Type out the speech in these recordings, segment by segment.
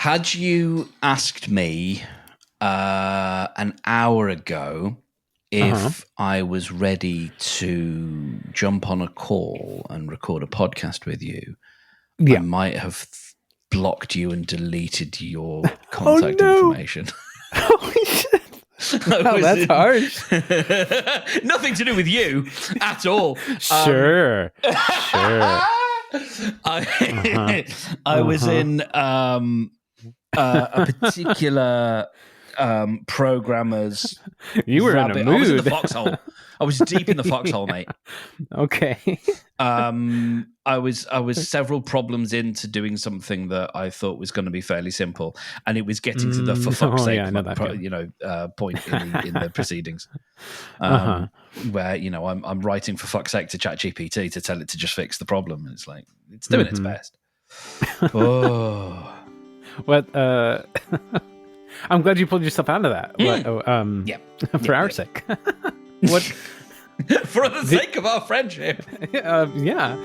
Had you asked me an hour ago if I was ready to jump on a call and record a podcast with you, I might have blocked you and deleted your contact information. Holy shit. Oh, that's harsh. Nothing to do with you at all. Sure. I was in a particular programmer's. You were in a mood. I was in the foxhole. I was deep in the foxhole, mate. Okay. I was several problems into doing something that I thought was going to be fairly simple, and it was getting to the for fuck's sake, point in the proceedings, where I'm writing for fuck's sake to ChatGPT to tell it to just fix the problem, and it's like it's doing its best. Oh, what? I'm glad you pulled yourself out of that. For our sake. What? For the sake of our friendship. Yeah.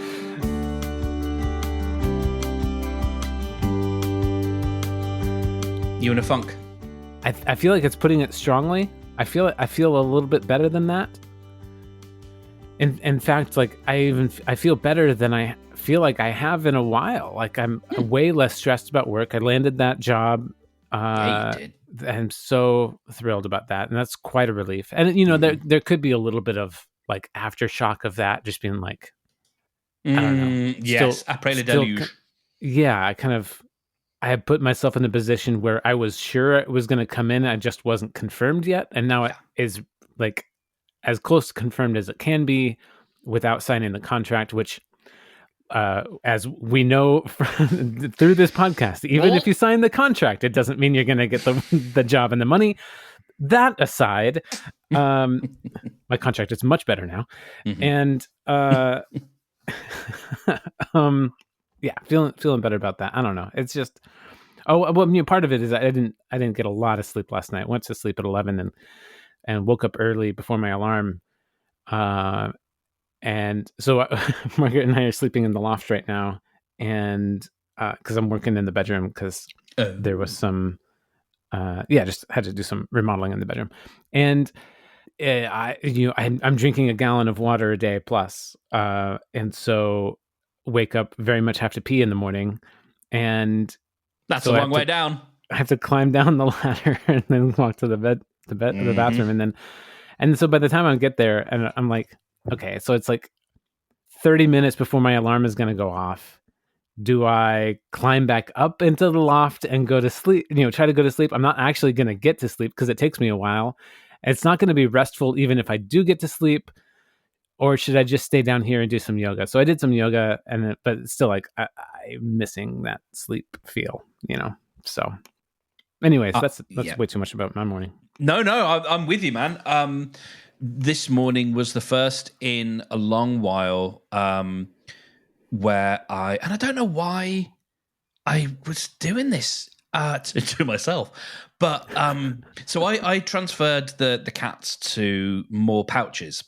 You in a funk? I feel like it's putting it strongly. I feel a little bit better than that. In fact, like I feel better than I feel like I have in a while. Like I'm way less stressed about work. I landed that job. Yeah, you did. I'm so thrilled about that, and that's quite a relief. And there could be a little bit of like aftershock of that, just being like, I don't know. Yes, après le déluge. Yeah, I had put myself in a position where I was sure it was going to come in. I just wasn't confirmed yet, and now it is like as close to confirmed as it can be without signing the contract, which. As we know through this podcast, even if you sign the contract, it doesn't mean you're going to get the job and the money. That aside, my contract is much better now, and feeling better about that. I don't know. It's just part of it is I didn't get a lot of sleep last night. Went to sleep at 11 and woke up early before my alarm. And so Margaret and I are sleeping in the loft right now, and because I'm working in the bedroom because there was some, just had to do some remodeling in the bedroom, and I'm drinking a gallon of water a day plus, and so wake up very much have to pee in the morning, and that's a long way down. I have to climb down the ladder and then walk to the bathroom, and so by the time I get there, and I'm like. Okay, so it's like 30 minutes before my alarm is going to go off. Do I climb back up into the loft and go to sleep? Try to go to sleep. I'm not actually going to get to sleep because it takes me a while. It's not going to be restful even if I do get to sleep. Or should I just stay down here and do some yoga? So I did some yoga, but it's still like I'm missing that sleep feel, So, anyways, that's way too much about my morning. No, I'm with you, man. This morning was the first in a long while where I don't know why I was doing this to myself, but so I transferred the cats to more pouches.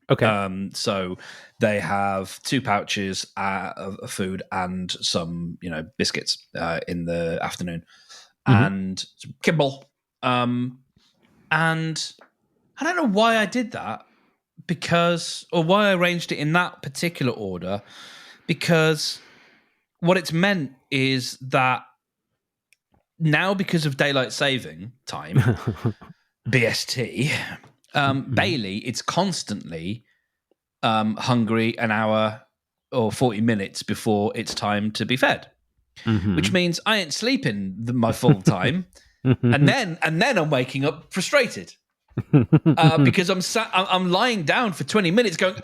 Okay. So they have 2 pouches of food and some, biscuits in the afternoon and some kibble. And I don't know why I did that or why I arranged it in that particular order, because what it's meant is that now, because of daylight saving time, BST, Bailey, it's constantly hungry an hour or 40 minutes before it's time to be fed, which means I ain't sleeping my full time, and then I'm waking up frustrated. Because I'm lying down for 20 minutes going,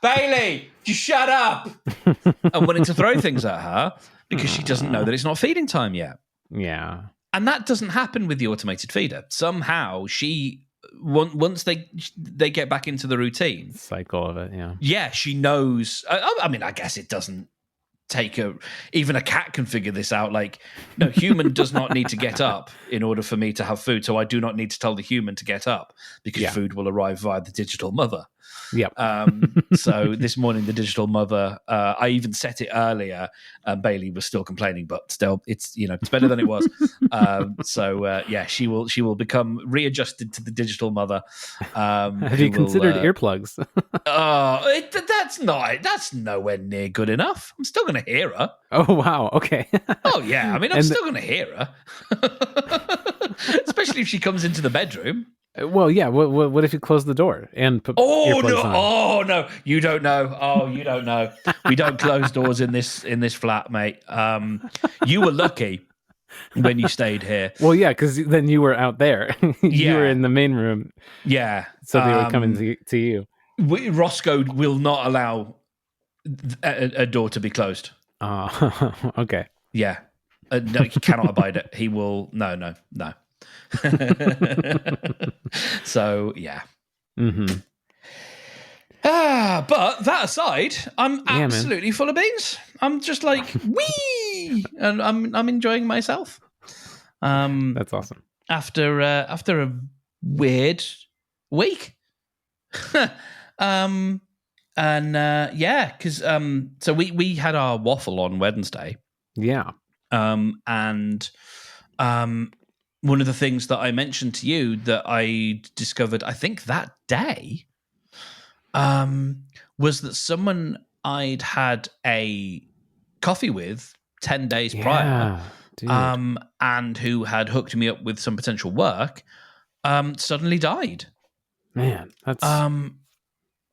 Bailey, just shut up. I'm wanting to throw things at her because she doesn't know that it's not feeding time yet. Yeah. And that doesn't happen with the automated feeder. Somehow once they get back into the routine. Cycle of it, yeah. Yeah, she knows. I mean, I guess it doesn't take even a cat can figure this out. Like, no, human does not need to get up in order for me to have food, so I do not need to tell the human to get up because food will arrive via the digital mother. Yep. So this morning, the digital mother, I even set it earlier. Bailey was still complaining, but still, it's better than it was. She will become readjusted to the digital mother. Have you considered earplugs? That's nowhere near good enough. I'm still going to hear her. Oh wow, okay. Oh yeah, I mean, I'm still going to hear her, especially if she comes into the bedroom. Well, yeah. What if you close the door and put earplugs on? Oh no, you don't know. Oh, you don't know. We don't close doors in this flat, mate. You were lucky when you stayed here. Well, yeah, because then you were out there. You were in the main room. Yeah, so they were coming to you. Roscoe will not allow a door to be closed. Oh, okay. Yeah, no, he cannot abide it. He will. No. So yeah. Mm-hmm. But that aside, I'm absolutely full of beans. I'm just like wee, and I'm enjoying myself. That's awesome. After a weird week. Because so we had our waffle on Wednesday. Yeah. And one of the things that I mentioned to you that I discovered, I think that day, was that someone I'd had a coffee with 10 days prior, and who had hooked me up with some potential work, suddenly died. Man, that's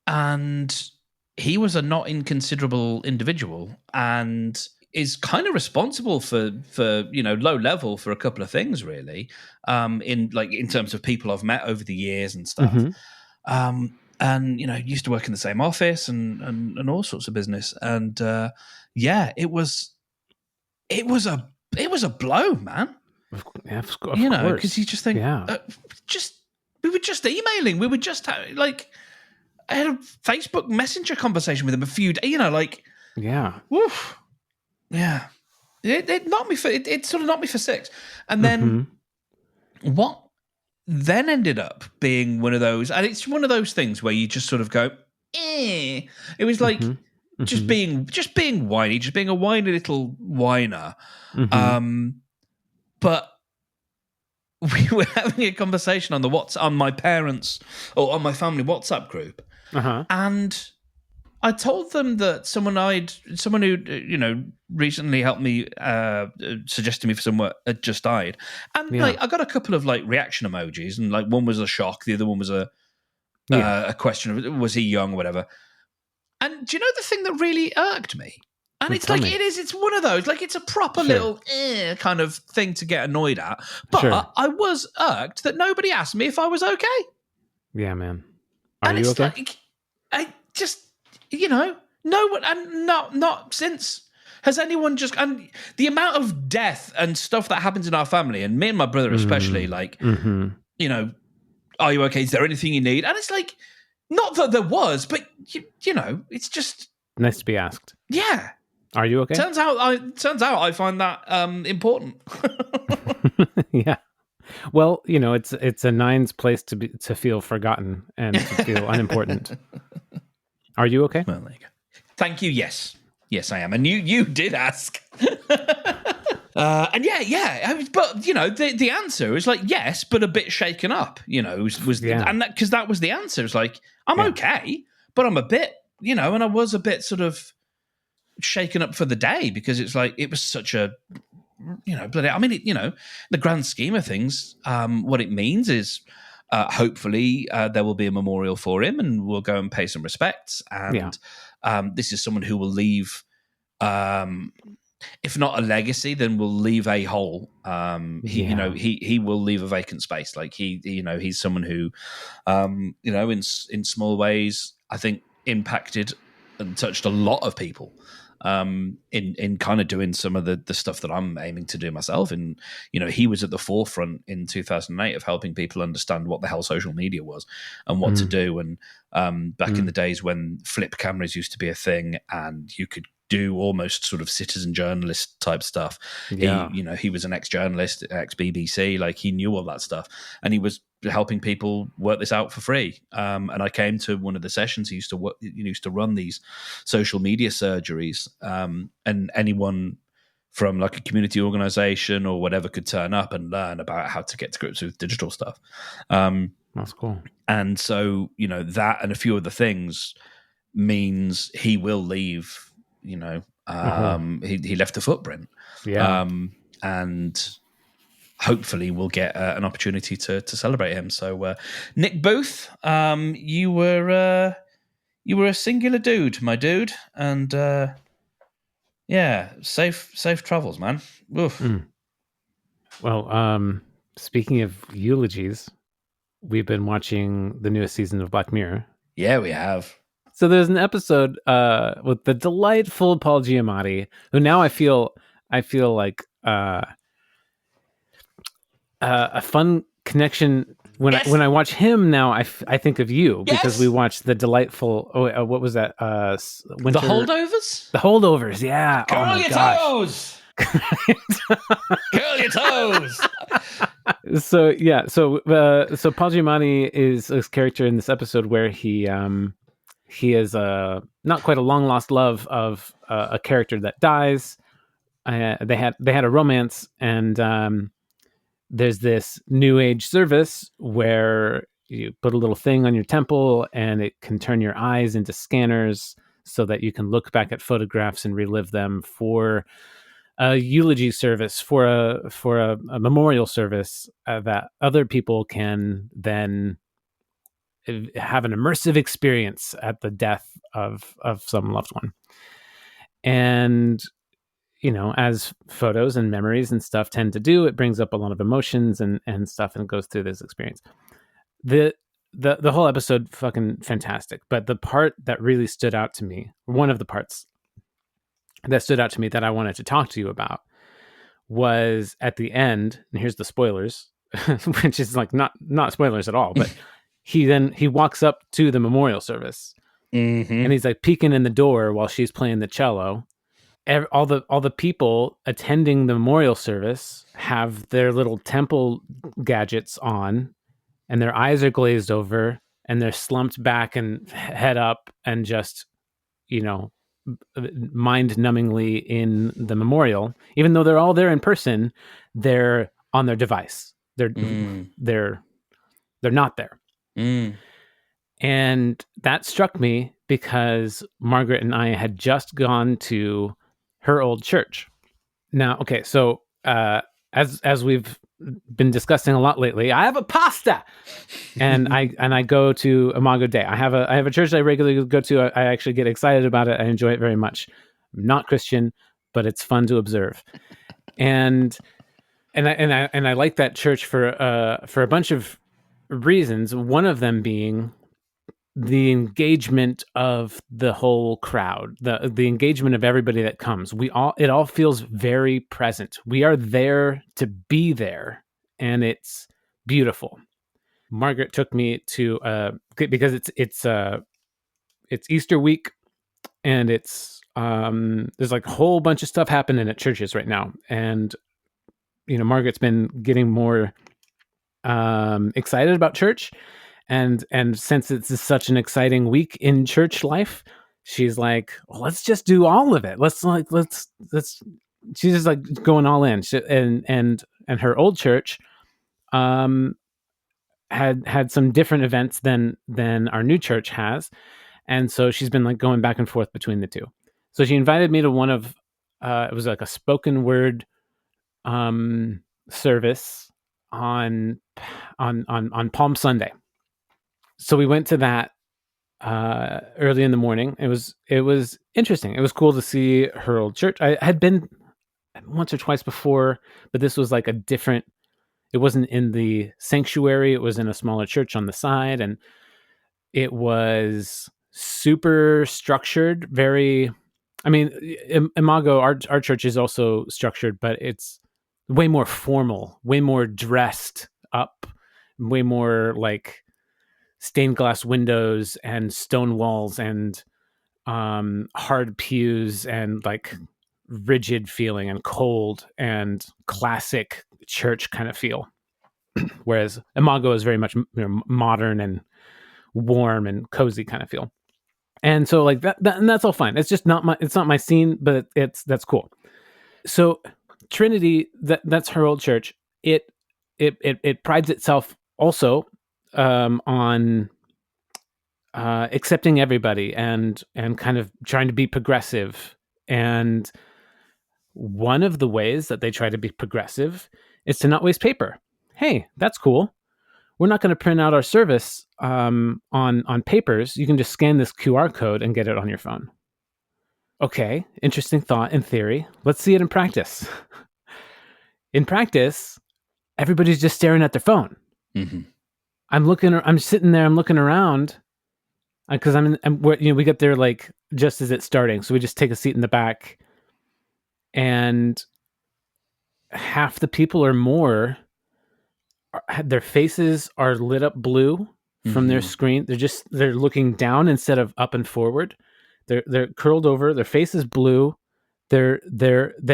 and he was a not inconsiderable individual, and is kind of responsible for low level for a couple of things, really, in terms of people I've met over the years and stuff. Mm-hmm. And used to work in the same office and all sorts of business. And it was a blow, man. Yeah, of because you just think, we were just emailing, we were just I had a Facebook Messenger conversation with him a few days, woof. Yeah, it knocked me for it sort of knocked me for six, and then what then ended up being one of those, and it's one of those things where you just sort of go, eh. It was like just being whiny, just being a whiny little whiner. But we were having a conversation on my parents' or on my family WhatsApp group, and I told them that someone who recently helped me, suggested me for some work, had just died, and I got a couple of reaction emojis, and one was a shock, the other one was a question of was he young or whatever. And do you know the thing that really irked me? And it's it's one of those, it's a proper little kind of thing to get annoyed at. But I was irked that nobody asked me if I was okay. Yeah, man. Are you okay? I just, no one, and not since has anyone just, and the amount of death and stuff that happens in our family, and me and my brother especially, are you okay? Is there anything you need? And it's not that there was, but it's just nice to be asked. Yeah. Are you okay? Turns out I find that important. Yeah. Well, it's a nine's place to feel forgotten and to feel unimportant. Are you okay? Well, there you go. Thank you. Yes, I am. And you did ask. And but the answer is yes, but a bit shaken up. And because that was the answer. It's I'm okay, but I'm a bit, and I was a bit sort of shaken up for the day, because it's it was such a, bloody, I mean, the grand scheme of things, what it means is hopefully there will be a memorial for him, and we'll go and pay some respects. And this is someone who will leave, if not a legacy, then will leave a hole. He will leave a vacant space. He's someone who, in small ways, I think impacted and touched a lot of people. In kind of doing some of the stuff that I'm aiming to do myself. And, he was at the forefront in 2008 of helping people understand what the hell social media was and what to do. And back in the days when flip cameras used to be a thing, and you could do almost sort of citizen journalist type stuff. Yeah. He was an ex-journalist, ex-BBC, like he knew all that stuff, and he was helping people work this out for free. And I came to one of the sessions. He used to run these social media surgeries, and anyone from like a community organization or whatever could turn up and learn about how to get to grips with digital stuff. That's cool. And so, that and a few other things means he will leave, he left a footprint. Yeah. And hopefully we'll get an opportunity to celebrate him. So, Nick Booth, you were a singular dude, my dude. And, yeah, safe travels, man. Oof. Well, speaking of eulogies, we've been watching the newest season of Black Mirror. Yeah, we have. So there's an episode with the delightful Paul Giamatti, who now I feel like a fun connection when I watch him now. I think of you because we watched the delightful. What was that? The Holdovers. The Holdovers. Yeah. Curl your toes. Curl your toes. So yeah. So Paul Giamatti is this character in this episode where he is not quite a long lost love of a character that dies. They had a romance, and there's this new age service where you put a little thing on your temple and it can turn your eyes into scanners so that you can look back at photographs and relive them for a eulogy service, for a memorial service that other people can then have an immersive experience at the death of some loved one. And as photos and memories and stuff tend to do, it brings up a lot of emotions and stuff and goes through this experience. The whole episode, fucking fantastic. But the part that really stood out to me, one of the parts that stood out to me that I wanted to talk to you about, was at the end, and here's the spoilers, which is like not spoilers at all, but he walks up to the memorial service, and he's like peeking in the door while she's playing the cello. All the people attending the memorial service have their little temple gadgets on, and their eyes are glazed over, and they're slumped back and head up, and just mind-numbingly in the memorial. Even though they're all there in person, they're on their device. They're not there. And that struck me because Margaret and I had just gone to her old church. Now, okay, so as we've been discussing a lot lately, I have a pasta, and I go to Imago Dei. I have a church I regularly go to. I actually get excited about it. I enjoy it very much. I'm not Christian, but it's fun to observe, and I like that church for a bunch of reasons. One of them being the engagement of the whole crowd, the engagement of everybody that comes. It all feels very present. We are there to be there, and it's beautiful. Margaret took me to because it's Easter week, and it's there's like a whole bunch of stuff happening at churches right now, and Margaret's been getting more excited about church. And since it's such an exciting week in church life, she's like, well, let's just do all of it. Let's she's just like going all in. And her old church had some different events than our new church has. And so she's been like going back and forth between the two. So she invited me to one of it was like a spoken word service on Palm Sunday. So we went to that early in the morning. It was interesting. It was cool to see her old church. I had been once or twice before, but this was like a different. It wasn't in the sanctuary. It was in a smaller church on the side, and it was super structured. Very, I mean, Imago, our church is also structured, but it's way more formal, way more dressed up, way more like stained glass windows and stone walls and hard pews and like rigid feeling and cold and classic church kind of feel. Whereas Imago is very much modern and warm and cozy kind of feel. And so like that and that's all fine. It's just not my scene, but that's cool. So Trinity, that's her old church. It prides itself also on accepting everybody and kind of trying to be progressive. And one of the ways that they try to be progressive is to not waste paper. Hey, that's cool. We're not going to print out our service on papers. You can just scan this QR code and get it on your phone. Okay, interesting thought in theory. Let's see it in practice. In practice, everybody's just staring at their phone. Mm-hmm. I'm sitting there, I'm looking around because we get there like just as it's starting. So we just take a seat in the back and half the people or more, their faces are lit up blue from their screen. They're looking down instead of up and forward. They're curled over. Their face is blue. They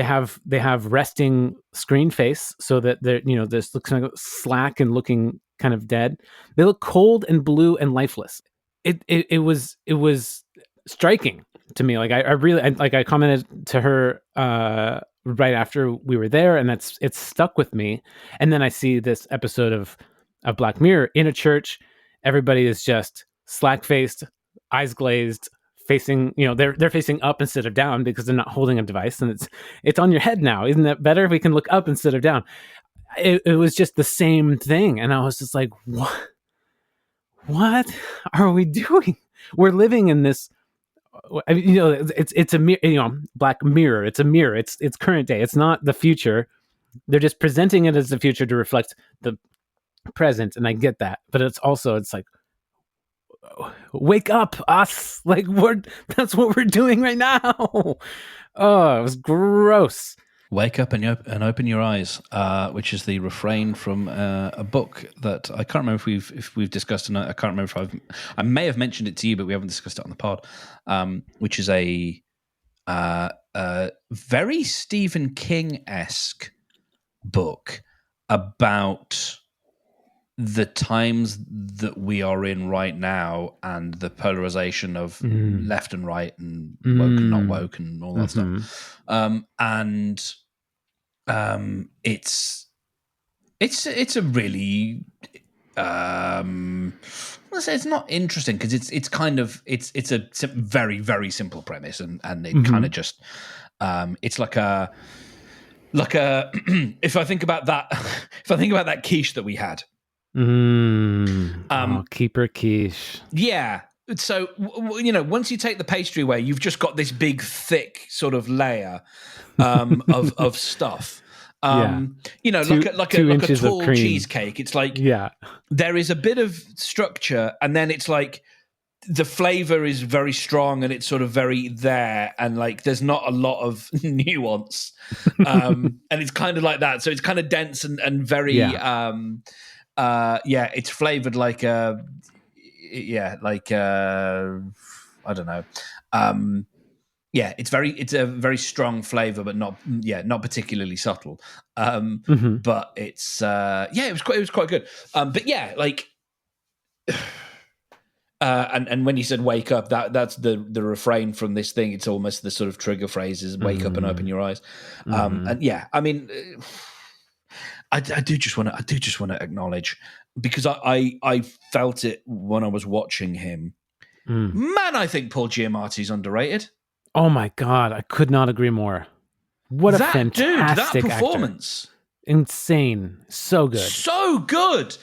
have resting screen face so that this looks kind of slack and looking kind of dead. They look cold and blue and lifeless. It was striking to me. Like I commented to her right after we were there, and it's stuck with me. And then I see this episode of Black Mirror in a church. Everybody is just slack-faced, eyes glazed, facing, they're facing up instead of down because they're not holding a device, and it's on your head now. Isn't that better if we can look up instead of down? It was just the same thing, and I was just like, what are we doing? We're living in this. It's a Black Mirror. It's a mirror. It's current day. It's not the future. They're just presenting it as the future to reflect the present, and I get that. But it's like, wake up, us! Like that's what we're doing right now. Oh, it was gross. Wake up and open your eyes, which is the refrain from a book that I can't remember if we've discussed. I can't remember if I may have mentioned it to you, but we haven't discussed it on the pod. Which is a very Stephen King-esque book about the times that we are in right now and the polarization of left and right and woke and not woke and all that stuff. It's a really let's say it's not interesting because it's a very, very simple premise and it kind of just it's like a if I think about that quiche that we had. Keeper quiche. Yeah. So, once you take the pastry away, you've just got this big, thick sort of layer of stuff. Like a tall cheesecake. It's like there is a bit of structure, and then it's like the flavor is very strong, and it's sort of very there, and like there's not a lot of nuance, and it's kind of like that. So it's kind of dense and very. It's flavored like I don't know. It's a very strong flavor, but not particularly subtle. But it's it was quite good. And when you said wake up, that's the refrain from this thing. It's almost the sort of trigger phrases: wake up and open your eyes. I do just want to acknowledge, because I felt it when I was watching him. Man, I think Paul Giamati's underrated. Oh my God, I could not agree more. What a fantastic that performance. Actor. Insane. So good. So good.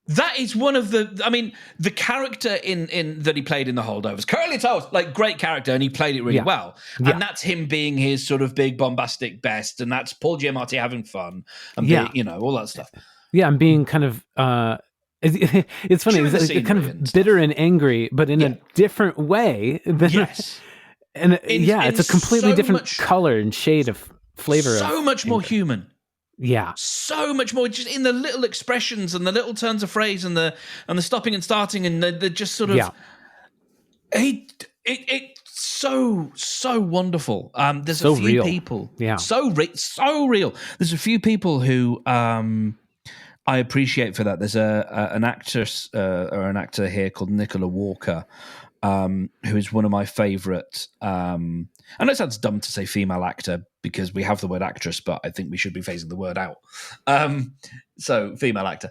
That is one of the character in that he played in The Holdovers. Curly Toes, like great character, and he played it really well. Yeah. And that's him being his sort of big bombastic best, and that's Paul Giamatti having fun and being, all that stuff. Yeah, I'm being kind of it's funny, it's like kind of bitter and angry, but in a different way. Yes. It's a completely different color and shade of flavor. So much more human. Yeah, so much more, just in the little expressions and the little turns of phrase and the stopping and starting and the just sort of It's so wonderful. There's So a few real. people, Yeah. so real. There's a few people who I appreciate for that. There's an actress or an actor here called Nicola Walker, who is one of my favourite. I know it sounds dumb to say female actor because we have the word actress, but I think we should be phasing the word out. So female actor.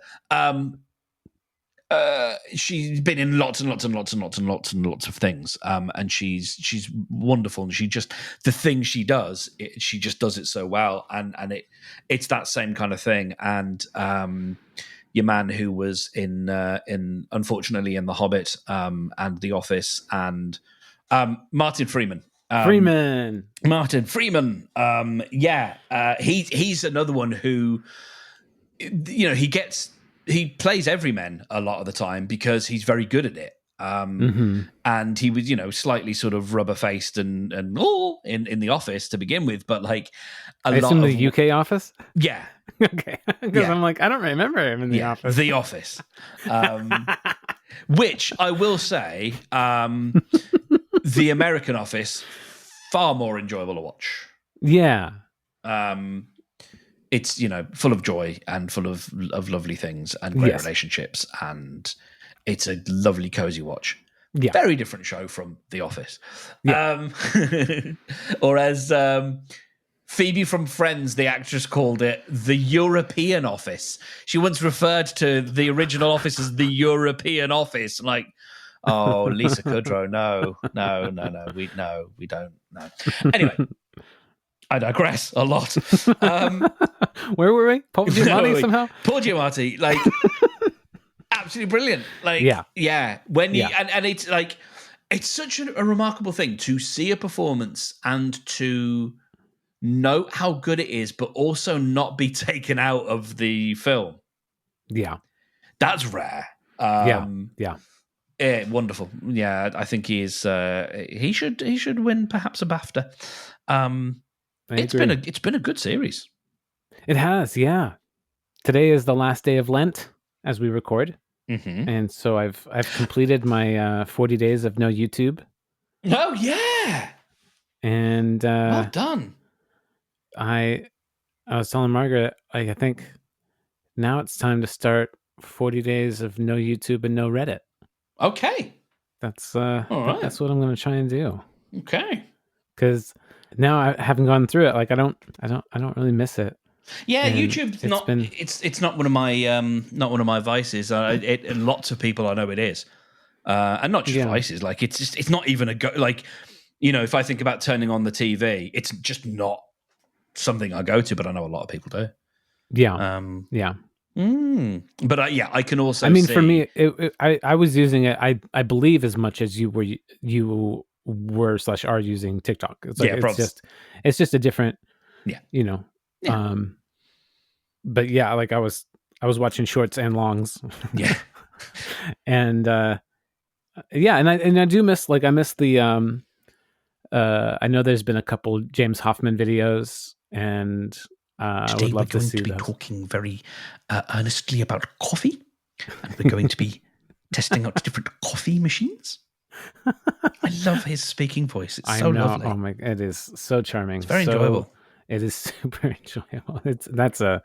She's been in lots and lots and lots and lots and lots and lots of things, and she's wonderful. And the thing she does, she just does it so well, and it's that same kind of thing. And your man who was in unfortunately in The Hobbit and The Office, and Martin Freeman. Martin Freeman. He's another one who, he plays everyman a lot of the time because he's very good at it. And he was, slightly sort of rubber faced and in The Office to begin with, but like I assume the UK Office. Yeah. Okay. Because I'm like, I don't remember him in The Office. The Office. Which I will say, the American Office, far more enjoyable to watch. Yeah. It's, full of joy and full of lovely things and great relationships, and it's a lovely, cozy watch. Yeah. Very different show from The Office. Yeah. Or as Phoebe from Friends, the actress, called it, the European Office. She once referred to the original Office as the European Office. Like, oh, Lisa Kudrow, no, we don't, no. Anyway, I digress a lot. Where were we? Paul Giamati somehow? Paul Giamati, like, absolutely brilliant. Like, yeah. When and it's like, it's such a remarkable thing to see a performance and to note how good it is, but also not be taken out of the film. Yeah. That's rare. Yeah. Wonderful. Yeah, I think he is. He should win perhaps a BAFTA. It's been a good series. It has, yeah. Today is the last day of Lent as we record, and so I've completed my 40 days of no YouTube. Oh yeah, and well done. I was telling Margaret, I think now it's time to start 40 days of no YouTube and no Reddit. Okay, that's what I'm going to try and do. Okay, because now I haven't gone through it. Like I don't really miss it. Yeah, and YouTube's it's not one of my vices. And lots of people I know it is, and not just vices. Like it's not even a go. Like, if I think about turning on the TV, it's just not something I go to. But I know a lot of people do. Yeah. But I can also. I mean, see... for me, I was using it. I believe as much as you were / are using TikTok. It's like, it's just a different. Yeah. But yeah, like I was watching shorts and longs. Yeah. And and I do miss, like, I miss the I know there's been a couple James Hoffman videos, and I would love to see those. Talking very earnestly about coffee, and we're going to be testing out different coffee machines. I love his speaking voice. It's so lovely. Oh my! It is so charming. It's very enjoyable. It is super enjoyable. That's a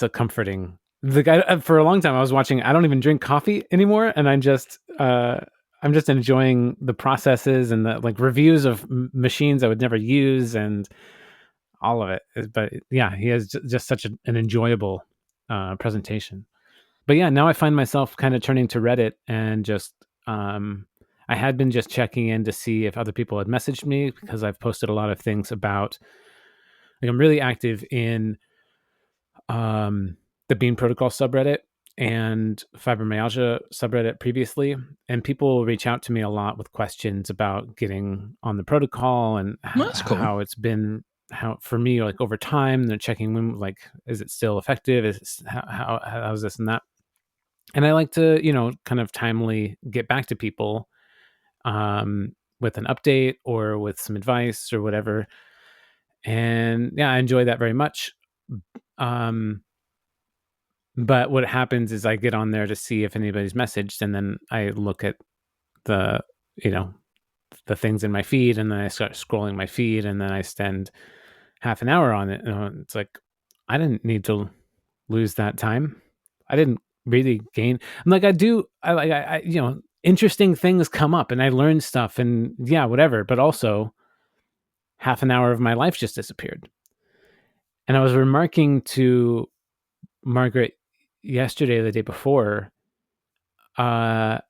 comforting. The guy, for a long time I was watching. I don't even drink coffee anymore, and I'm just enjoying the processes and the reviews of machines I would never use and all of it. But yeah, he has just such an enjoyable presentation. But yeah, now I find myself kind of turning to Reddit and just I had been just checking in to see if other people had messaged me, because I've posted a lot of things about, like, I'm really active in the Bean Protocol subreddit and Fibromyalgia subreddit previously, and people reach out to me a lot with questions about getting on the protocol and how it's been, how for me, like, over time. They're checking when, like, is it still effective? How's this and that? And I like to, kind of timely get back to people with an update or with some advice or whatever. And yeah, I enjoy that very much. But what happens is I get on there to see if anybody's messaged, and then I look at the the things in my feed, and then I start scrolling my feed, and then I spend half an hour on it. It's like, I didn't need to lose that time. I didn't really gain. I'm like, I interesting things come up and I learn stuff and yeah, whatever. But also half an hour of my life just disappeared. And I was remarking to Margaret yesterday, or the day before, I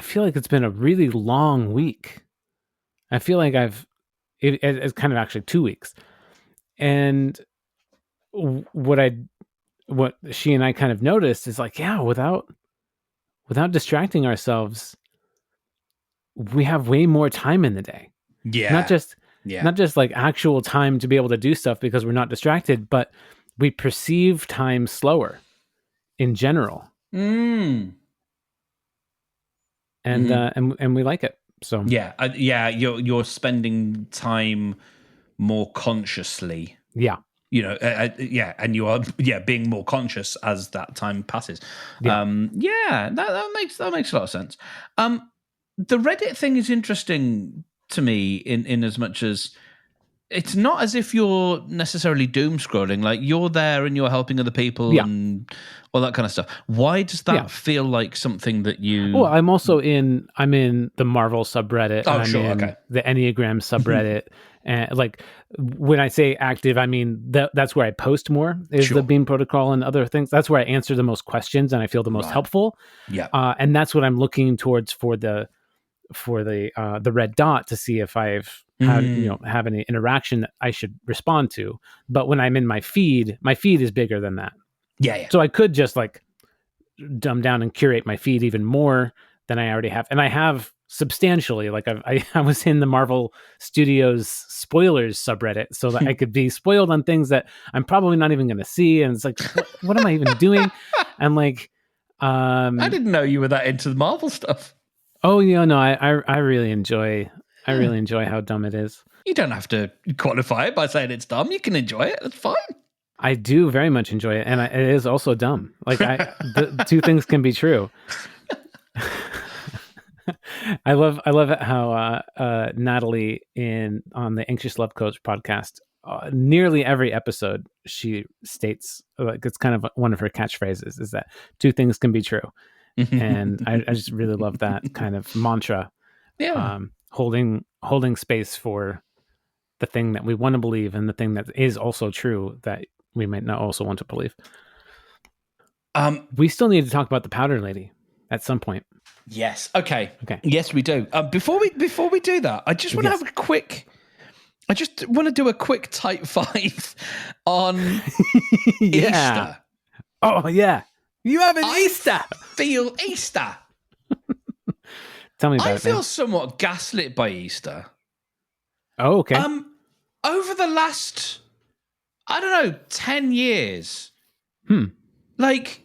feel like it's been a really long week. I feel like it's kind of actually 2 weeks. And what she and I kind of noticed is like, yeah, without distracting ourselves, we have way more time in the day. Yeah. Not just like actual time to be able to do stuff because we're not distracted, but we perceive time slower in general. Mm. And and we like it. So you're spending time more consciously. Yeah. And you are being more conscious as that time passes. Yeah. That makes a lot of sense. The Reddit thing is interesting to me in as much as it's not as if you're necessarily doom scrolling. Like, you're there and you're helping other people and all that kind of stuff. Why does that feel like something that you... Well, I'm in the Marvel subreddit. Oh, and sure, I'm in okay. the Enneagram subreddit. And like, when I say active, I mean that's where I post more, is the Beam Protocol and other things. That's where I answer the most questions and I feel the most helpful. Yeah. And that's what I'm looking towards for the red dot, to see if have any interaction that I should respond to. But when I'm in my feed is bigger than that. Yeah. So I could just like dumb down and curate my feed even more than I already have. And I have substantially. Like, I was in the Marvel Studios spoilers subreddit so that I could be spoiled on things that I'm probably not even going to see. And it's like, what am I even doing? And like, I didn't know you were that into the Marvel stuff. Oh, no, I really enjoy how dumb it is. You don't have to qualify it by saying it's dumb. You can enjoy it. It's fine. I do very much enjoy it, and it is also dumb. Like, the two things can be true. I love how Natalie on the Anxious Love Coach podcast, nearly every episode she states, like, it's kind of one of her catchphrases, is that two things can be true. And I just really love that kind of mantra. Yeah. Holding space for the thing that we want to believe and the thing that is also true that we might not also want to believe. We still need to talk about the powder lady at some point. Yes. Okay. Yes, we do. Before we do that, I just want to have do a quick type 5 on Easter. Oh yeah. You have an Easter. Feel Easter. Tell me about it. I feel somewhat gaslit by Easter. Oh, okay. Over the last, 10 years. Like,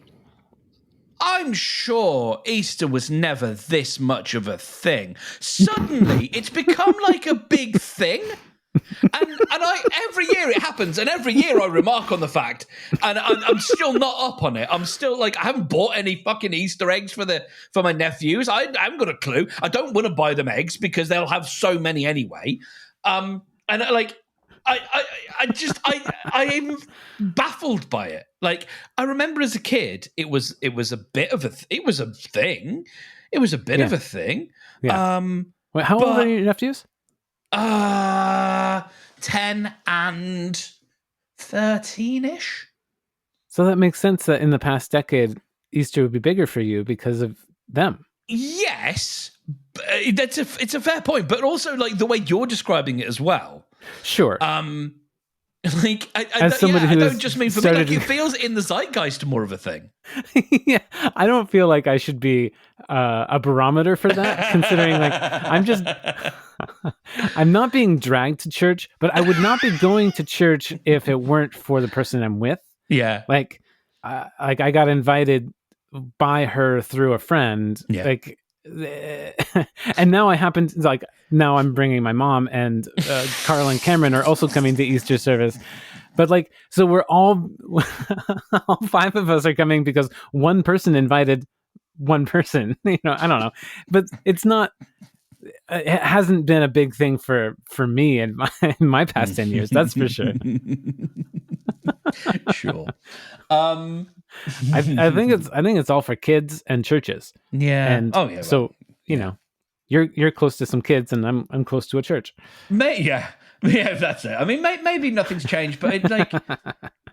I'm sure Easter was never this much of a thing. Suddenly, it's become like a big thing. And every year it happens, and every year I remark on the fact, and I'm still not up on it. I'm still like, I haven't bought any fucking Easter eggs for my nephews. I haven't got a clue. I don't want to buy them eggs because they'll have so many anyway. And like, I am baffled by it. Like, I remember as a kid, it was a bit of it was a thing. It was a bit of a thing. Yeah. Wait, how old are your nephews? 10 and 13-ish. So that makes sense that in the past decade, Easter would be bigger for you because of them. Yes, it's a fair point, but also like the way you're describing it as well. Sure. Like, as somebody who I don't just mean for me. Like, it feels in the zeitgeist more of a thing. Yeah, I don't feel like I should be a barometer for that, considering like I'm not being dragged to church, but I would not be going to church if it weren't for the person I'm with. Yeah, like I got invited by her through a friend. Yeah. Like, and now now I'm bringing my mom, and Carl and Cameron are also coming to Easter service. But like, so we're all 5 of us are coming because one person invited one person. I don't know, but it's not. It hasn't been a big thing for me in my past 10 years. That's for sure. Sure. I think it's all for kids and churches. Yeah. And yeah. So you're close to some kids, and I'm close to a church. Yeah, that's it. I mean, maybe nothing's changed, but it's like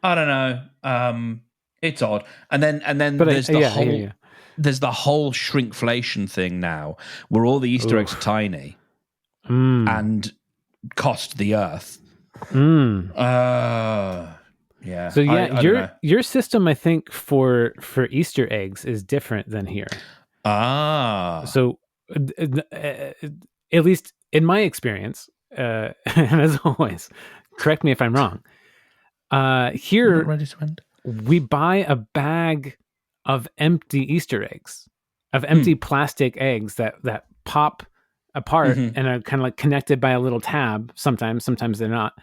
I don't know. It's odd. And then But there's there's the whole shrinkflation thing now, where all the Easter eggs are tiny and cost the earth. Yeah. So your system, I think, for Easter eggs is different than here. So at least in my experience, and as always, correct me if I'm wrong. Here, ready to end. We buy a bag of empty Easter eggs, of empty plastic eggs that pop apart and are kind of like connected by a little tab. Sometimes they're not.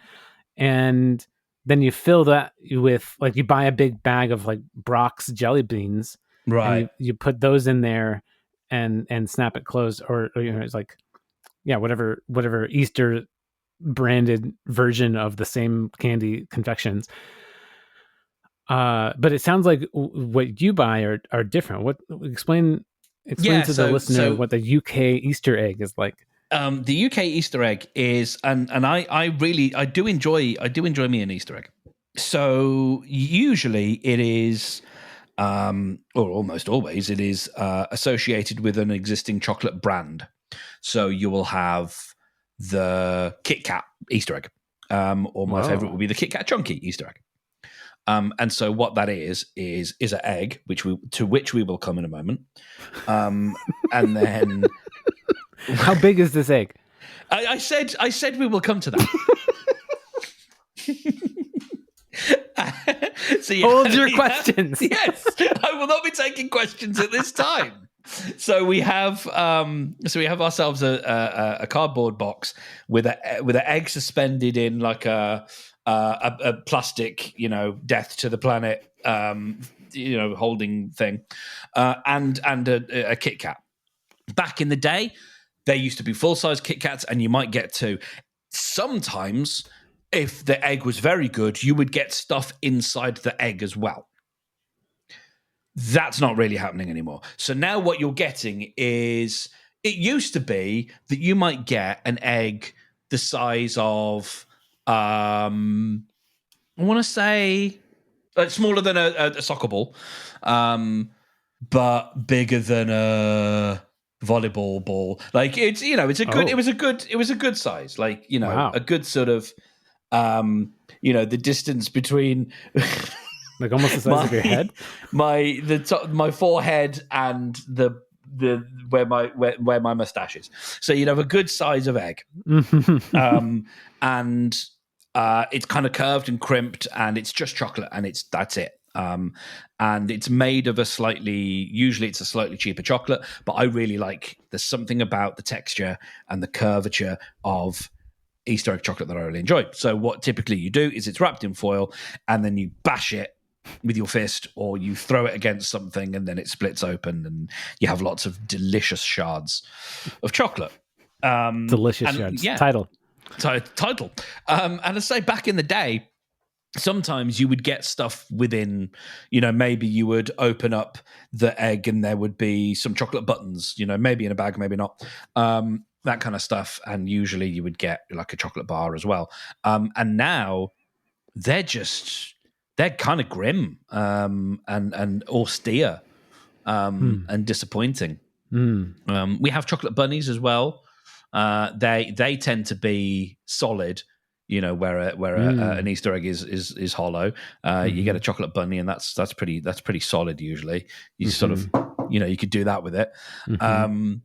And then you fill that with, like, you buy a big bag of like Brock's jelly beans, right? And you put those in there and snap it closed, or it's like, whatever Easter branded version of the same candy confections. But it sounds like what you buy are different. Explain to the listener what the UK Easter egg is like. The UK Easter egg is, and I do enjoy me an Easter egg. So usually it is, or almost always it is, associated with an existing chocolate brand. So you will have the Kit Kat Easter egg, or my favorite would be the Kit Kat Chunky Easter egg. And so what that is an egg, to which we will come in a moment. And then, how big is this egg? I said we will come to that. So hold your questions. Yes, I will not be taking questions at this time. So we have ourselves a cardboard box with an egg suspended in like a plastic, death to the planet, holding thing, and a Kit Kat. Back in the day, there used to be full-size Kit Kats, and you might get two. Sometimes, if the egg was very good, you would get stuff inside the egg as well. That's not really happening anymore. So now what you're getting is, it used to be that you might get an egg the size of, I want to say, smaller than a soccer ball, but bigger than a volleyball ball. Like, it's it was a good size. Like, wow. A good sort of, the distance between. Like almost the size of your head. My forehead and the where my mustache is. So you'd have a good size of egg, and it's kind of curved and crimped, and it's just chocolate, and that's it. And it's made of usually it's a slightly cheaper chocolate, but I really like. There's something about the texture and the curvature of Easter egg chocolate that I really enjoy. So what typically you do is it's wrapped in foil, and then you bash it with your fist, or you throw it against something, and then it splits open, and you have lots of delicious shards of chocolate. Delicious shards. Yeah. Title. And I say, back in the day, sometimes you would get stuff within, maybe you would open up the egg and there would be some chocolate buttons, maybe in a bag, maybe not. That kind of stuff. And usually you would get like a chocolate bar as well. And now they're kind of grim, and austere, and disappointing. We have chocolate bunnies as well. They tend to be solid, where an Easter egg is hollow. You get a chocolate bunny, and that's pretty solid usually. You sort of, you could do that with it. And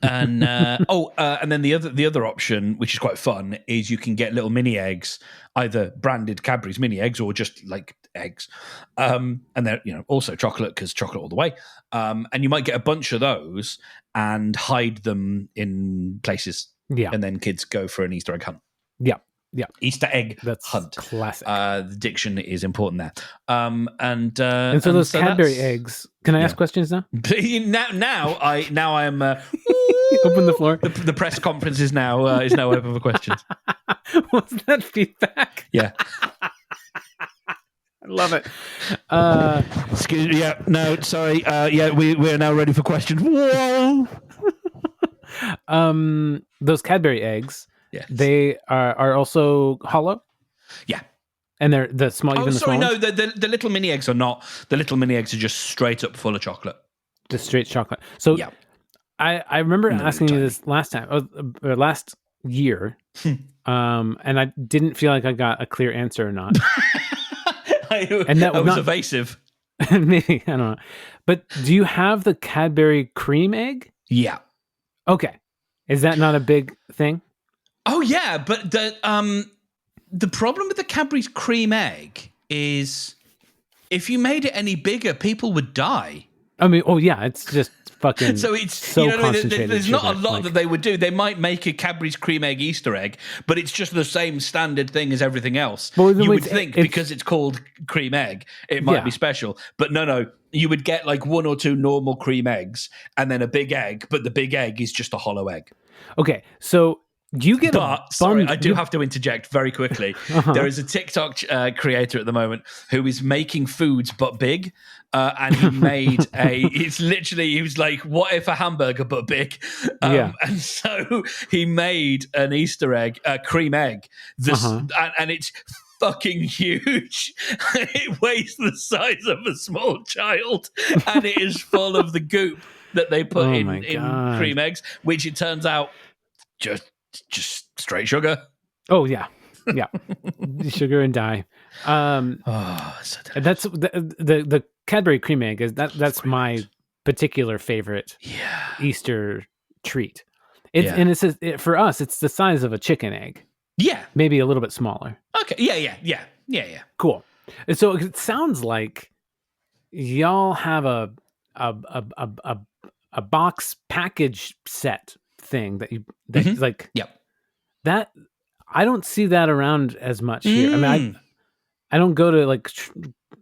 then the other option, which is quite fun, is you can get little mini eggs, either branded Cadbury's mini eggs or just like eggs, and they're also chocolate, because chocolate all the way. And you might get a bunch of those and hide them in places, and then kids go for an Easter egg hunt. Yeah. Yeah. Easter egg That's hunt. classic. The diction is important there. And so those Cadbury eggs. Can I ask questions now? now I am. Open the floor. The press conference is now open for questions. What's that feedback? Yeah. I love it. Excuse me. Yeah. No. Sorry. We are now ready for questions. Whoa. Those Cadbury eggs. Yes. They are also hollow. Yeah. And they're the small. Even the small no. ones? The little mini eggs are not. The little mini eggs are just straight up full of chocolate. Just straight chocolate. So yeah. I remember asking you this last time, or last year, and I didn't feel like I got a clear answer or not. And that was evasive. Maybe, I don't know. But do you have the Cadbury cream egg? Yeah. Okay. Is that not a big thing? Oh yeah, but the problem with the Cadbury's cream egg is if you made it any bigger, people would die. I mean, it's just fucking so it's so concentrated. There's not a lot that they would do. They might make a Cadbury's cream egg Easter egg, but it's just the same standard thing as everything else. Well, you would think because it's called cream egg, it might be special. But no, you would get like one or two normal cream eggs and then a big egg, but the big egg is just a hollow egg. Okay, so you get sorry, I do have to interject very quickly. There is a TikTok creator at the moment who is making foods but big, and he made he was like, what if a hamburger but big? And so he made an Easter egg, a cream egg, and it's fucking huge. It weighs the size of a small child, and it is full of the goop that they put in cream eggs, which it turns out just straight sugar. Oh yeah, sugar and dye. So that's the Cadbury cream egg is that's my particular favorite Easter treat. It's for us it's the size of a chicken egg. Yeah, maybe a little bit smaller. Okay, yeah. Cool. And so it sounds like y'all have a box package set thing that like that. I don't see that around as much here. I mean, I don't go to like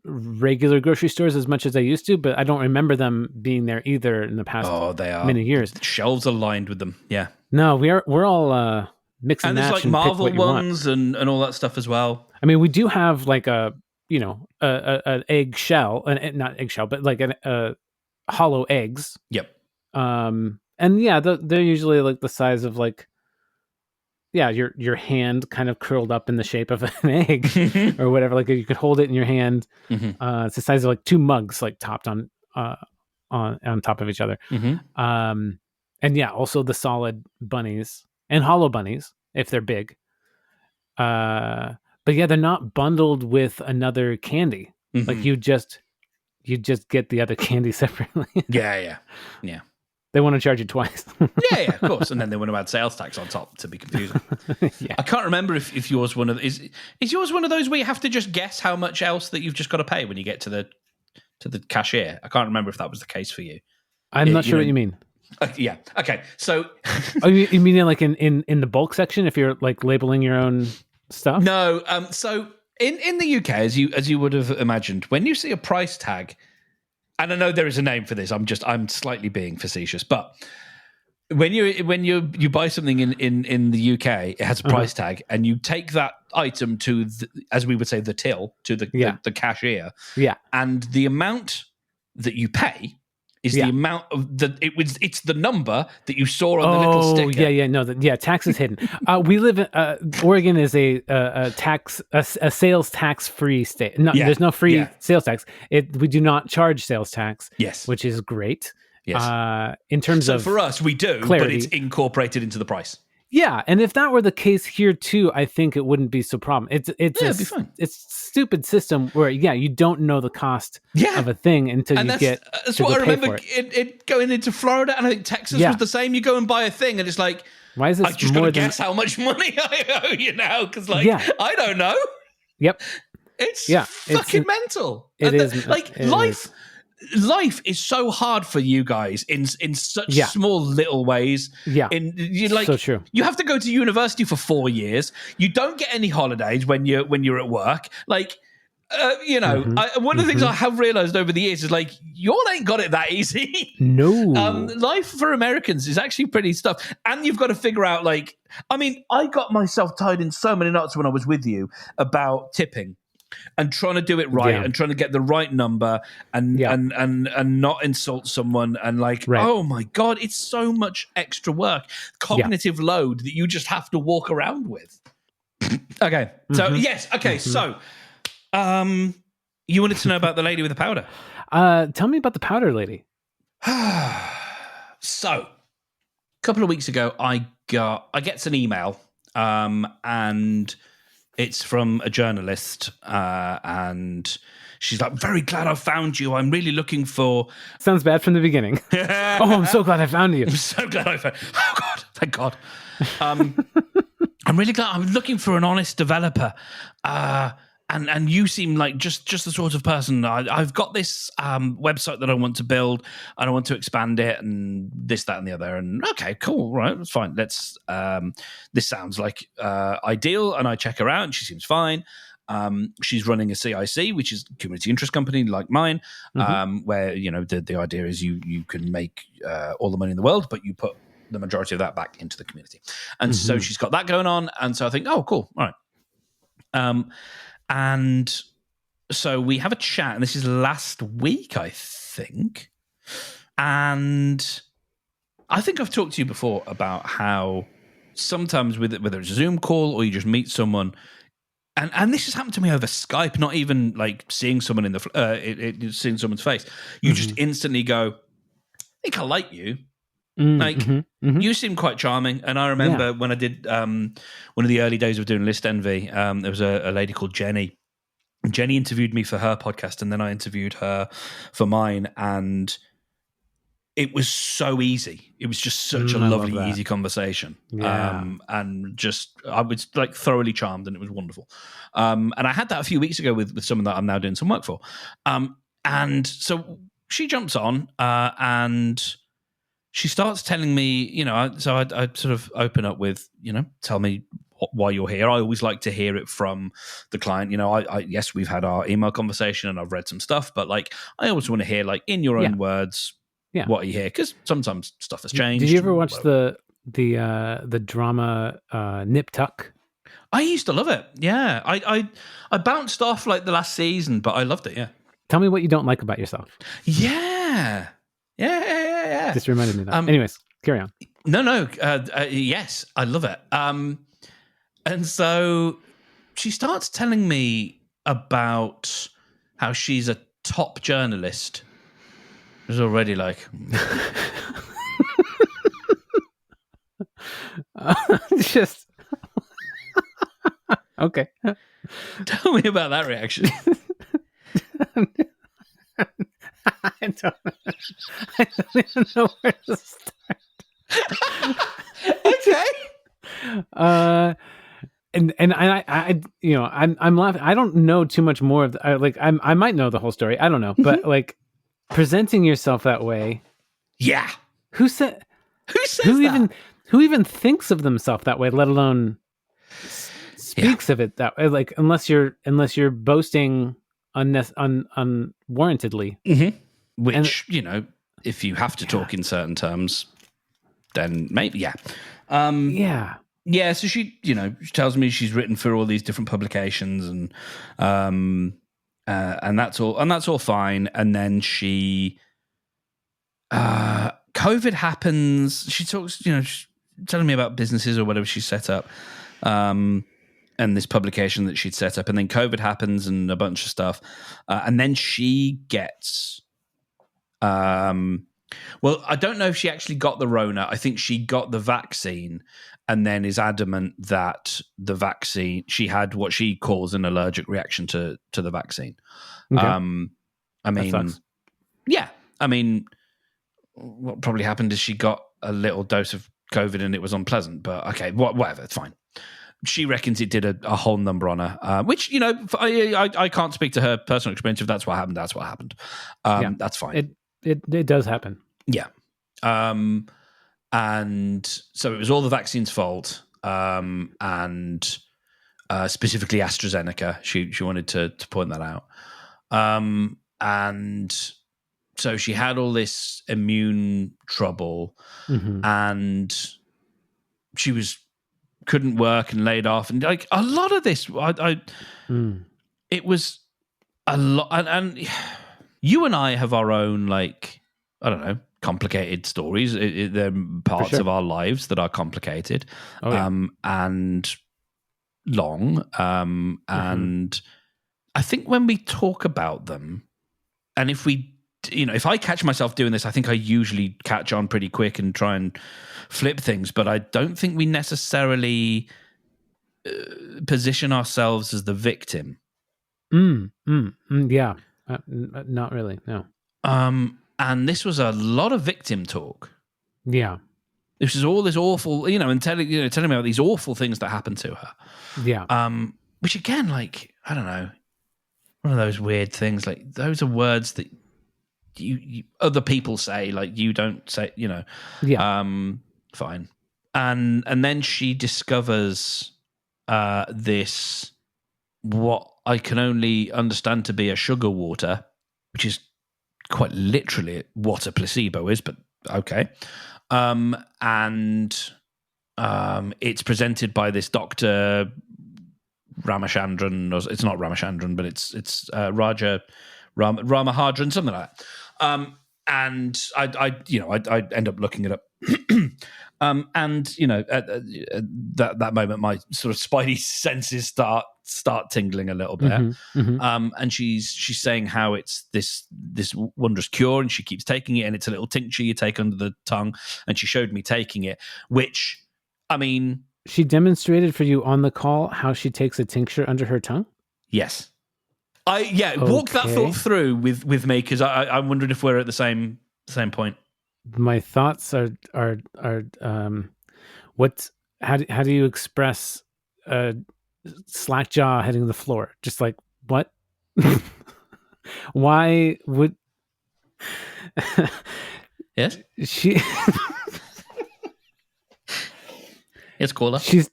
regular grocery stores as much as I used to, but I don't remember them being there either in the past many years. The shelves are lined with them. Yeah. No, we're all mix and match. And there's like Marvel ones and all that stuff as well. I mean, we do have like an egg shell, not eggshell, but like a hollow eggs. Yep. And they're usually like the size of like, your hand kind of curled up in the shape of an egg or whatever. Like you could hold it in your hand. It's the size of like two mugs, like topped on top of each other. And also the solid bunnies and hollow bunnies if they're big. But they're not bundled with another candy. Like you just get the other candy separately. Yeah. They want to charge you twice. yeah, of course. And then they want to add sales tax on top to be confusing. I can't remember if yours is yours one of those where you have to just guess how much else that you've just got to pay when you get to the cashier. I can't remember if that was the case for you. I'm not sure what you mean. Yeah. Okay. So, you mean like in the bulk section if you're like labeling your own stuff? No. So in the UK, as you would have imagined, when you see a price tag. And I know there is a name for this. I'm slightly being facetious, but when you buy something in the UK, it has a price tag, and you take that item to as we would say the till to the cashier. Yeah, and the amount that you pay is the amount of it's the number that you saw on the little sticker. Tax is hidden. We live in Oregon is a sales tax free state. No, there's no free sales tax. We do not charge sales tax. Yes, which is great. Yes, in terms of for us we do, clarity. But it's incorporated into the price. Yeah, and if that were the case here too, I think it wouldn't be so problem. It'd be fine. It's a stupid system where you don't know the cost of a thing until that's what I remember it going into Florida, and I think Texas was the same. You go and buy a thing, and it's like, why is this? I just got to guess how much money I owe you now because I don't know. Yep, it's fucking mental. It is like life. life is so hard for you guys in such small little ways. Yeah, so true. You have to go to university for 4 years. You don't get any holidays when you're at work. Like, one of the things I have realized over the years is like, you all ain't got it that easy. No. Life for Americans is actually pretty tough. And you've got to figure out, like, I mean, I got myself tied in so many knots when I was with you about tipping and trying to do it right and trying to get the right number and not insult someone. And like, oh my God, it's so much extra work, cognitive load that you just have to walk around with. Okay. So, yes. Okay. So, you wanted to know about the lady with the powder. Tell me about the powder lady. So, a couple of weeks ago, I get an email, and it's from a journalist, and she's like, "Very glad I found you. I'm really looking for." Sounds bad from the beginning. Oh, I'm so glad I found you. I'm so glad I found. Oh God, thank God. I'm really glad. I'm looking for an honest developer. And you seem like just the sort of person. I've got this website that I want to build, and I want to expand it, and this, that, and the other. And okay, cool, right, that's fine. Let's. This sounds like ideal, and I check her out, and she seems fine. She's running a CIC, which is a community interest company like mine, where the idea is you can make all the money in the world, but you put the majority of that back into the community. And so she's got that going on, and so I think, oh, cool, all right. And so we have a chat, and this is last week, I think. And I think I've talked to you before about how sometimes whether it's a Zoom call or you just meet someone, and this has happened to me over Skype, not even like seeing someone in seeing someone's face. You just instantly go, I think I like you. You seem quite charming. And I remember when I did one of the early days of doing List Envy, there was a lady called Jenny. Jenny interviewed me for her podcast, and then I interviewed her for mine, and it was so easy. It was just such a lovely, easy conversation. And just, I was like thoroughly charmed, and it was wonderful. And I had that a few weeks ago with someone that I'm now doing some work for. And so she jumps on, and she starts telling me, so I sort of open up with, tell me why you're here. I always like to hear it from the client. Yes, we've had our email conversation and I've read some stuff, but like, I always want to hear, like, in your own words, what are you here? Because sometimes stuff has changed. Did you ever watch the drama Nip Tuck? I used to love it. Yeah. I bounced off like the last season, but I loved it. Yeah. Tell me what you don't like about yourself. Yeah. Just reminded me of that. Anyways, carry on. No. Yes, I love it. And so she starts telling me about how she's a top journalist. It was already like... just... Okay. Tell me about that reaction. I don't even know where to start. Okay. I'm laughing. I don't know too much more of I might know the whole story. I don't know, but like presenting yourself that way. Yeah. Who says that? Who even thinks of themselves that way, let alone speaks of it that way? Like unless you're boasting unwarrantedly. Which, if you have to talk in certain terms, then maybe, so she tells me she's written for all these different publications, and that's all fine. And then she, COVID happens. She talks, she's telling me about businesses or whatever she set up, and this publication that she'd set up, and then COVID happens and a bunch of stuff, and then she gets. Well, I don't know if she actually got the Rona. I think she got the vaccine and then is adamant that the vaccine, she had what she calls an allergic reaction to the vaccine. Okay. I mean, what probably happened is she got a little dose of COVID and it was unpleasant, but okay, whatever, it's fine. she reckons it did a whole number on her, which, I can't speak to her personal experience. If that's what happened, that's what happened. That's fine. It does happen. Yeah. And so it was all the vaccine's fault, and specifically AstraZeneca. She wanted to point that out. And so she had all this immune trouble, and she couldn't work and laid off, and like a lot of this, it was a lot. And you and I have our own, like, I don't know, complicated stories. There are parts of our lives that are complicated, and long. And I think when we talk about them, and if I catch myself doing this, I think I usually catch on pretty quick and try and flip things, but I don't think we necessarily position ourselves as the victim. Yeah. Not really, no. And this was a lot of victim talk. Yeah. This is all this awful, and telling me about these awful things that happened to her. Yeah. Which again, like, I don't know, one of those weird things. Like, those are words that you other people say, like, you don't say. Yeah. Fine. And then she discovers this, what I can only understand to be a sugar water, which is quite literally what a placebo is, but okay. And it's presented by this Dr. Ramachandran, or it's not Ramachandran, but it's Ramahadran, something like that. And I end up looking it up. And at that moment, my sort of spidey senses start tingling a little bit. And she's saying how it's this wondrous cure, and she keeps taking it, and it's a little tincture you take under the tongue. And she showed me taking it, which, I mean, she demonstrated for you on the call how she takes a tincture under her tongue. Yes, walk that thought through with me, because I'm wondering if we're at the same point. My thoughts are how do you express slack jaw hitting the floor? Just like, what? Why would yes she? It's cooler. She's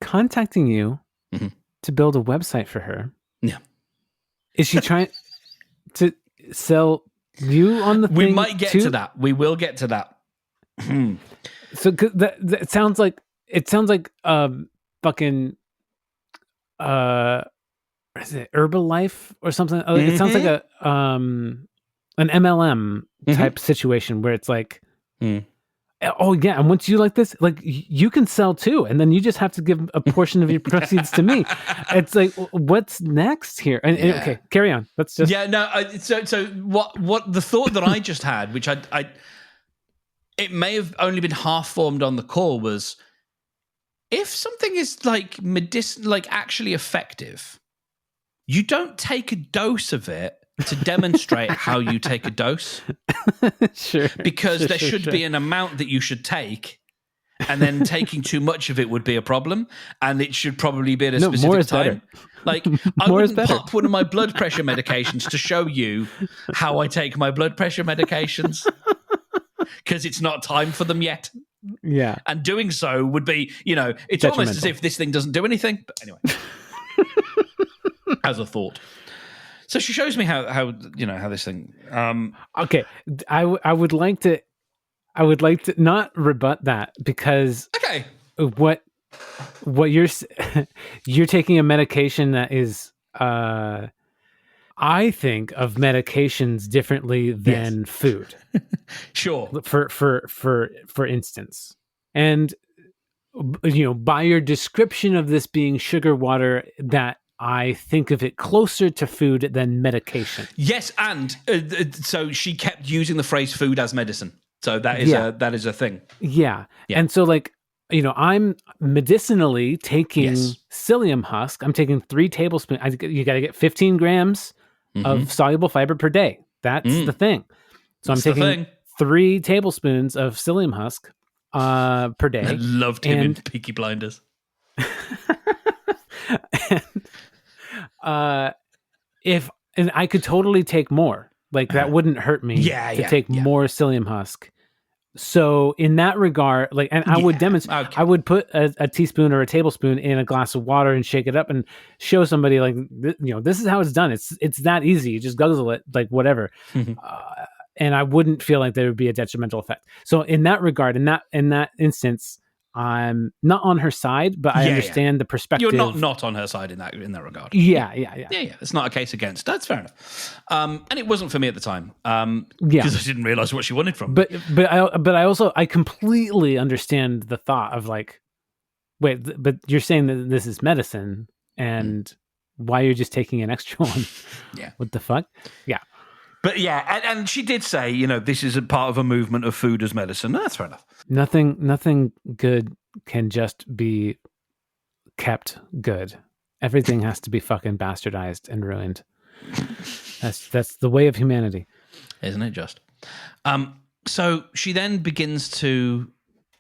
contacting you to build a website for her. Yeah. Is she trying to sell you on the thing? We might get to that. We will get to that. So that sounds like fucking what is it, Herbalife or something? It sounds like an MLM type situation where it's like, oh yeah, and once you like this, like, you can sell too, and then you just have to give a portion of your proceeds to me. It's like, what's next here? And okay, carry on. Let's just so what the thought that I just had, which I it may have only been half formed on the call, was, if something is like like actually effective, you don't take a dose of it to demonstrate how you take a dose. Sure. Because there should be an amount that you should take, and then taking too much of it would be a problem, and it should probably be at a specific time. Better. Like, I wouldn't pop one of my blood pressure medications to show you how I take my blood pressure medications, because it's not time for them yet. Yeah. And doing so would be, it's almost as if this thing doesn't do anything. But anyway, as a thought. So she shows me how this thing. Okay, I would like to not rebut that, because what you're taking a medication that is I think of medications differently than food. Sure. For instance, and by your description of this being sugar water, that I think of it closer to food than medication. Yes, and so she kept using the phrase "food as medicine." So that is a thing. Yeah. And so, like, I'm medicinally taking psyllium husk. I'm taking 3 tablespoons. You got to get 15 grams of soluble fiber per day. That's the thing. So I'm taking 3 tablespoons of psyllium husk per day. I loved him in Peaky Blinders. And I could totally take more. Like that wouldn't hurt me to take more psyllium husk. So in that regard, like, and I would demonstrate, I would put a teaspoon or a tablespoon in a glass of water and shake it up and show somebody like, this is how it's done. It's that easy. You just guzzle it, like whatever. And I wouldn't feel like there would be a detrimental effect. So in that regard, in that instance, I'm not on her side, but I understand the perspective. You're not on her side in that regard. Yeah. It's not a case against. That's fair enough. And it wasn't for me at the time. Because I didn't realize what she wanted from me. But I completely understand the thought of like, wait, but you're saying that this is medicine, and why you're just taking an extra one? Yeah. What the fuck? Yeah. But and she did say, this is a part of a movement of food as medicine. That's fair enough. Nothing good can just be kept good. Everything has to be fucking bastardized and ruined. That's the way of humanity. Isn't it just? So she then begins to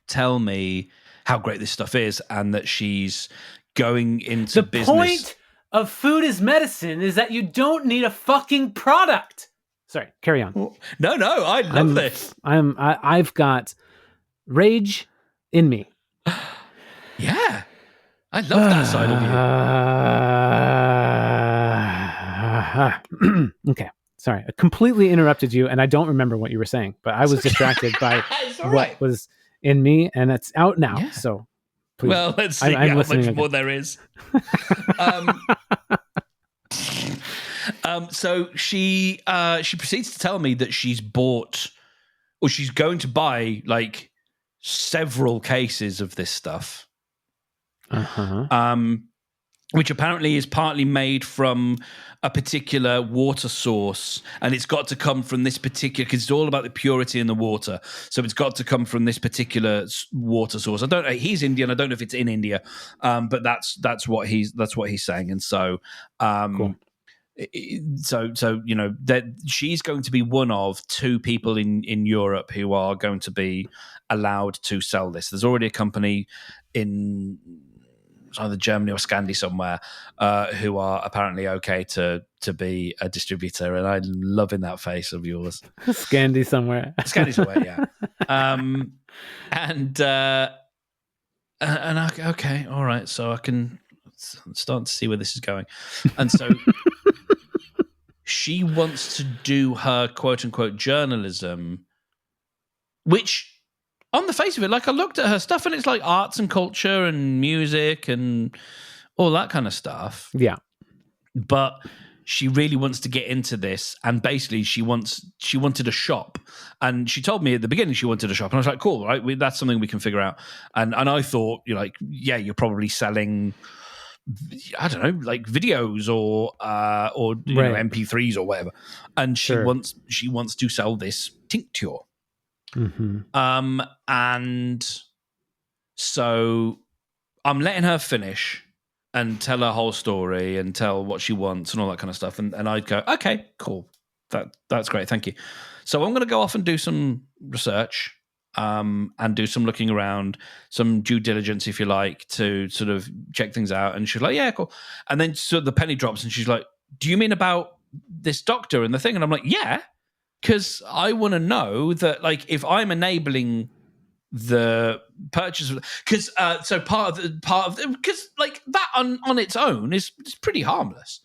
tell me how great this stuff is and that she's going into business. The point of food as medicine is that you don't need a fucking product. Sorry, carry on. No, I love this. I've got rage in me. Yeah. I love that side of you. Okay. Sorry. I completely interrupted you and I don't remember what you were saying, but I was distracted by what was in me, and it's out now. Yeah. So please. Well, let's see how much more there is. So she proceeds to tell me that she's bought, or she's going to buy, like several cases of this stuff, which apparently is partly made from a particular water source, and it's got to come from this particular, because it's all about the purity in the water. So it's got to come from this particular water source. I don't know. He's Indian. I don't know if it's in India, but that's what he's saying. And so, cool. So that she's going to be one of two people in Europe who are going to be allowed to sell this. There's already a company in either Germany or Scandi somewhere who are apparently okay to be a distributor, and I'm loving that face of yours. Scandi somewhere. Scandi's away, yeah. And okay, all right. So I can start to see where this is going, and so. She wants to do her quote-unquote journalism, which, on the face of it, like I looked at her stuff and it's like arts and culture and music and all that kind of stuff. Yeah. But she really wants to get into this, and basically she wanted a shop. And she told me at the beginning she wanted a shop, and I was like, cool, right? That's something we can figure out. And I thought, you're probably selling, I don't know, like videos or MP3s or whatever. And she wants to sell this tincture. Mm-hmm. And so I'm letting her finish and tell her whole story and tell what she wants and all that kind of stuff. And I'd go, okay, cool. That's great. Thank you. So I'm going to go off and do some research. And do some looking around, some due diligence, if you like, to sort of check things out. And she's like, yeah, cool. And then sort of the penny drops and she's like, do you mean about this doctor and the thing? And I'm like, yeah, because I want to know that, like, if I'm enabling the purchase of, because so part of because like that on its own is pretty harmless.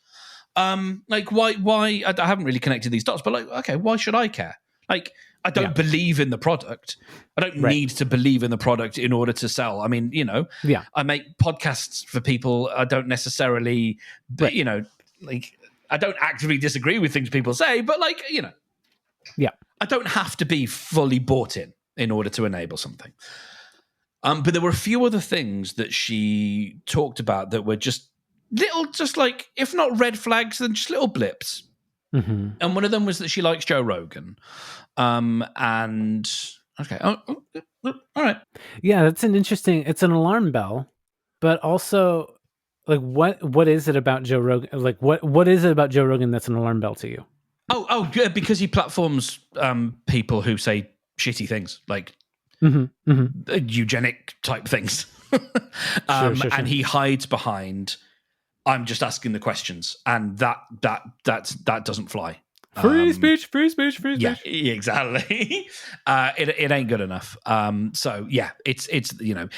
Like why I haven't really connected these dots, but like, okay, why should I care? Like, I don't believe in the product. I don't need to believe in the product in order to sell. I mean, I make podcasts for people. I don't necessarily, but like, I don't actively disagree with things people say, but like, I don't have to be fully bought in order to enable something. But there were a few other things that she talked about that were just like, if not red flags, then just little blips. Mm-hmm. And one of them was that she likes Joe Rogan. And okay. All right. Yeah, it's an alarm bell, but also like what is it about Joe Rogan? Like what is it about Joe Rogan that's an alarm bell to you? Oh, yeah, because he platforms people who say shitty things. Like eugenic type things. Sure. And he hides behind, I'm just asking the questions, and that doesn't fly. Free speech. Yeah, exactly. It ain't good enough. So yeah, it's it's the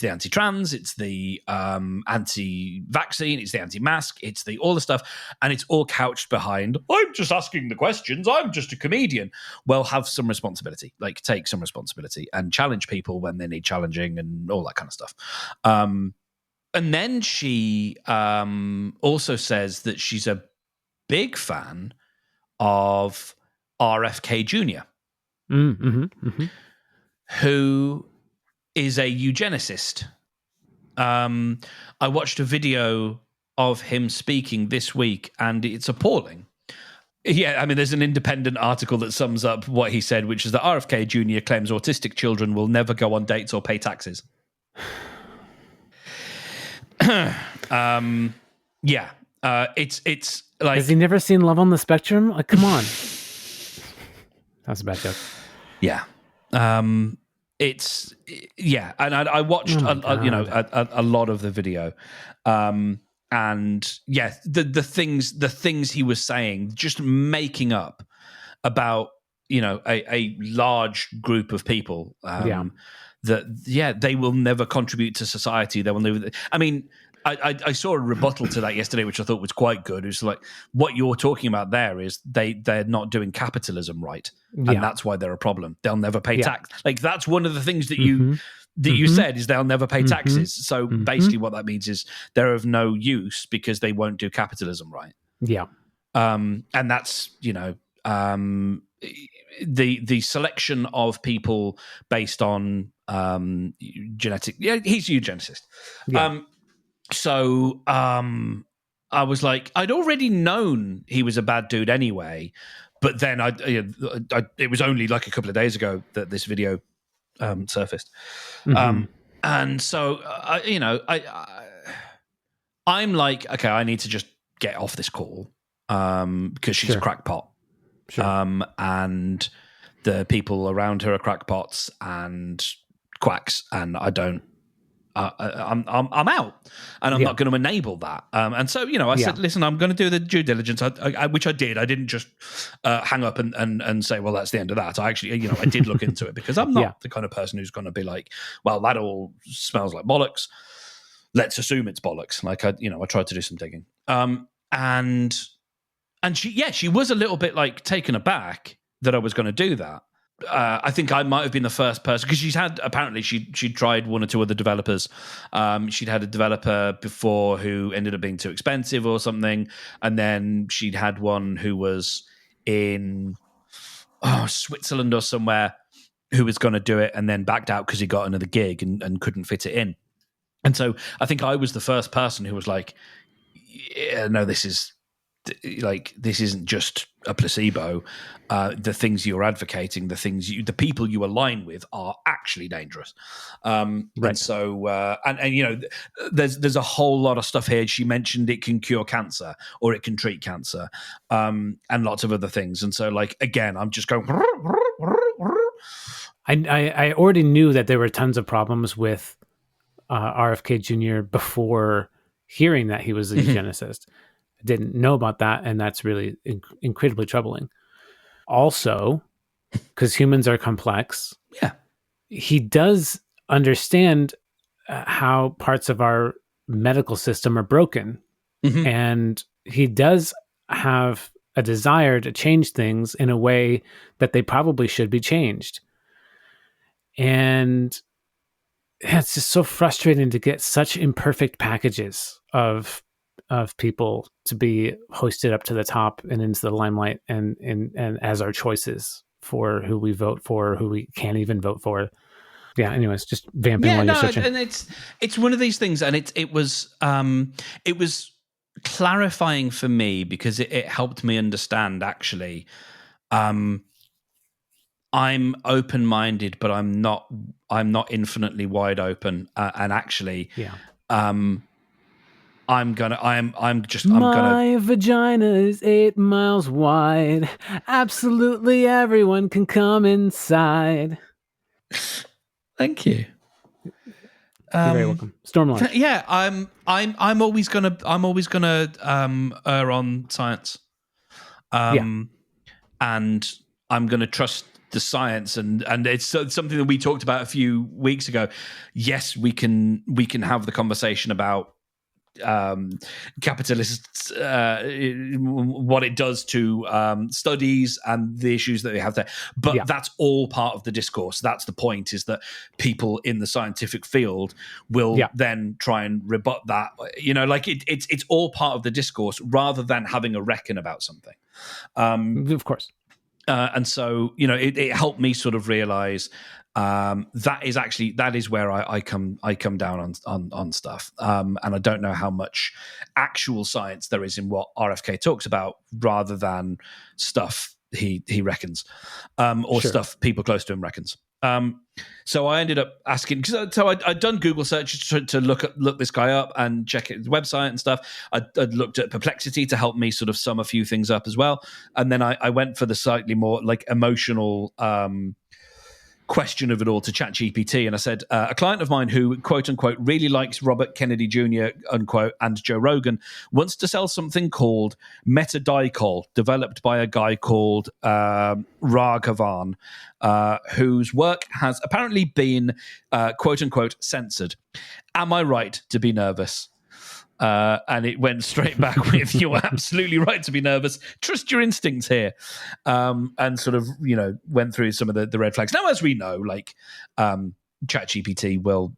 anti-trans, it's the anti-vaccine, it's the anti-mask, it's the all the stuff, and it's all couched behind, I'm just asking the questions, I'm just a comedian. Well, have some responsibility, like take some responsibility and challenge people when they need challenging and all that kind of stuff. And then she also says that she's a big fan of RFK Jr., who is a eugenicist. I watched a video of him speaking this week, and it's appalling. Yeah, I mean, there's an independent article that sums up what he said, which is that RFK Jr. claims autistic children will never go on dates or pay taxes. Yeah, it's like, has he never seen Love on the Spectrum? Like, come on. That's a bad joke. Yeah. It's yeah, and I watched a lot of the video, and yeah, the things he was saying, just making up about a large group of people, that they will never contribute to society. They will never. I mean, I saw a rebuttal to that yesterday, which I thought was quite good. It was like, what you're talking about there is they're not doing capitalism right, and that's why they're a problem. They'll never pay tax. Like, that's one of the things that you said, is they'll never pay taxes. So basically, what that means is they're of no use because they won't do capitalism right. Yeah, and that's the selection of people based on genetic. Yeah, he's a eugenicist. Yeah. So I was like, I'd already known he was a bad dude anyway, but then it was only like a couple of days ago that this video surfaced, and so I'm like, okay, I need to just get off this call because she's a crackpot, and the people around her are crackpots and quacks, and I don't. I'm out, and I'm not going to enable that. And so, I said, listen, I'm going to do the due diligence, which I did. I didn't just hang up and say, well, that's the end of that. I actually, I did look into it, because I'm not the kind of person who's going to be like, well, that all smells like bollocks. Let's assume it's bollocks. Like, I tried to do some digging. And she was a little bit like taken aback that I was going to do that. I think I might have been the first person, because she'd tried one or two other developers. She'd had a developer before who ended up being too expensive or something, and then she'd had one who was in Switzerland or somewhere who was going to do it and then backed out because he got another gig and couldn't fit it in. And so I think I was the first person who was like, yeah, no, this isn't just a placebo. The things you're advocating, the people you align with are actually dangerous. And so, there's a whole lot of stuff here. She mentioned it can cure cancer or it can treat cancer, and lots of other things. And so, like, again, I'm just going. I already knew that there were tons of problems with RFK Jr. before hearing that he was a eugenicist. I didn't know about that, and that's really incredibly troubling. Also, because humans are complex, he does understand how parts of our medical system are broken, and he does have a desire to change things in a way that they probably should be changed. And it's just so frustrating to get such imperfect packages of people to be hoisted up to the top and into the limelight and as our choices for who we vote for, who we can't even vote for. Yeah. Anyways, just vamping while you're searching. And it's one of these things, and it was clarifying for me, because it helped me understand, actually. I'm open-minded, but I'm not infinitely wide open, and actually, My vagina is 8 miles wide. Absolutely everyone can come inside. Thank you. You're very welcome. Storm Launch. Yeah, I'm always gonna err on science. And I'm gonna trust the science, and it's something that we talked about a few weeks ago. Yes, we can have the conversation about capitalists, what it does to studies and the issues that they have there, but that's all part of the discourse. That's the point, is that people in the scientific field will then try and rebut that. Like it's all part of the discourse, rather than having a reckon about something. Of course. And so, it helped me sort of realize that is where I come down on stuff. And I don't know how much actual science there is in what RFK talks about, rather than stuff he reckons, or stuff people close to him reckons. So I ended up asking, so I'd done Google searches to look this guy up and check his website and stuff. I'd looked at Perplexity to help me sort of sum a few things up as well. And then I went for the slightly more like emotional question of it all to ChatGPT, and I said, a client of mine who, quote unquote, really likes Robert Kennedy Jr., unquote, and Joe Rogan, wants to sell something called Metadicol, developed by a guy called Raghavan, whose work has apparently been, quote unquote, censored. Am I right to be nervous? And it went straight back with, you're absolutely right to be nervous. Trust your instincts here. And sort of, went through some of the red flags. Now, as we know, like ChatGPT will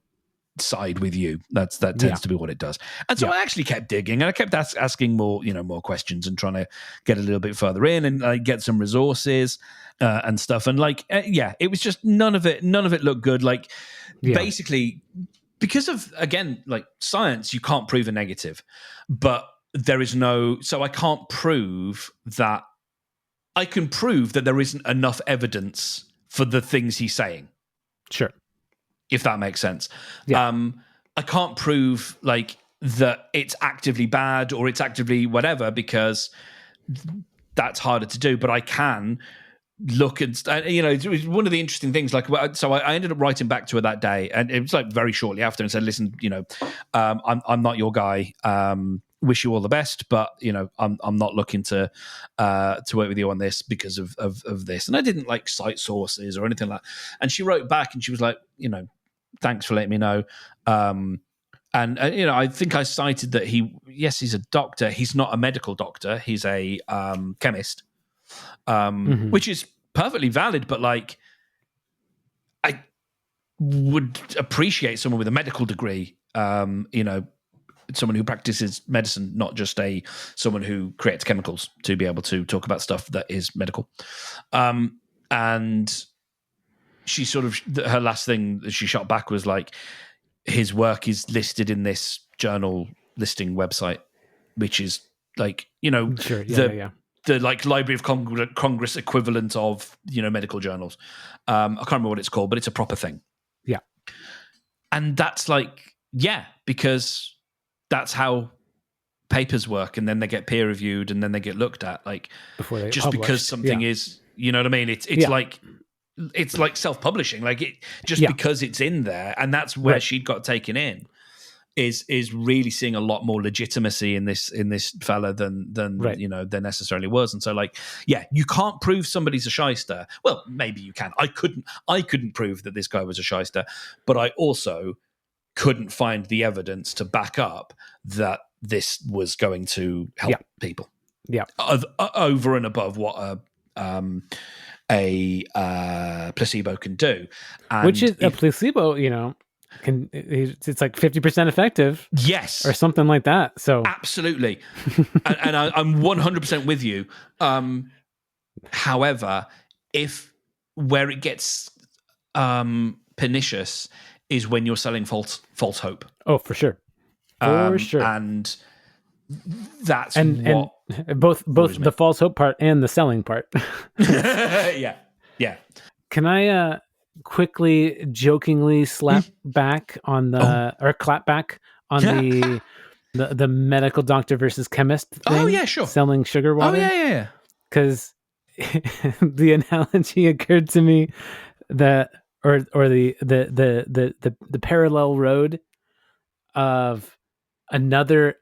side with you. That tends to be what it does. And so I actually kept digging, and I kept asking more questions, and trying to get a little bit further in, and get some resources and stuff. And it was just none of it looked good. Like basically, because of, again, like science, you can't prove a negative, but so I can't prove that. I can prove that there isn't enough evidence for the things he's saying. Sure. If that makes sense. Yeah. I can't prove like that it's actively bad or it's actively whatever, because that's harder to do, but I can look and it was one of the interesting things. Like, so I ended up writing back to her that day, and it was like very shortly after, and said, "Listen, I'm not your guy. Wish you all the best, but I'm not looking to work with you on this because of this." And I didn't like cite sources or anything like that. And she wrote back, and she was like, "Thanks for letting me know." And I think I cited that he's a doctor. He's not a medical doctor. He's a chemist. Which is perfectly valid, but like I would appreciate someone with a medical degree, someone who practices medicine, not just someone who creates chemicals, to be able to talk about stuff that is medical. And she sort of, her last thing that she shot back was like, his work is listed in this journal listing website, which is like, the like Library of Congress equivalent of, medical journals. I can't remember what it's called, but it's a proper thing. Yeah. And that's like, because that's how papers work, and then they get peer reviewed, and then they get looked at, like, before they just published. Because something is, you know what I mean? It's like self-publishing, like it just because it's in there, and that's where she'd got taken in. Is really seeing a lot more legitimacy in this fella than there necessarily was. And so you can't prove somebody's a shyster. Well, maybe you can. I couldn't prove that this guy was a shyster, but I also couldn't find the evidence to back up that this was going to help people. Yeah. Over and above what a placebo can do. And which is a placebo, it's like 50% effective, yes, or something like that. So absolutely, and I'm 100% with you. However, where it gets pernicious is when you're selling false hope. Oh, for sure, sure, and that's and both the false hope part and the selling part. yeah. Can I quickly, jokingly slap back on or clap back on the medical doctor versus chemist thing? Oh yeah, sure. Selling sugar water. Oh yeah. Because the analogy occurred to me that the parallel road of another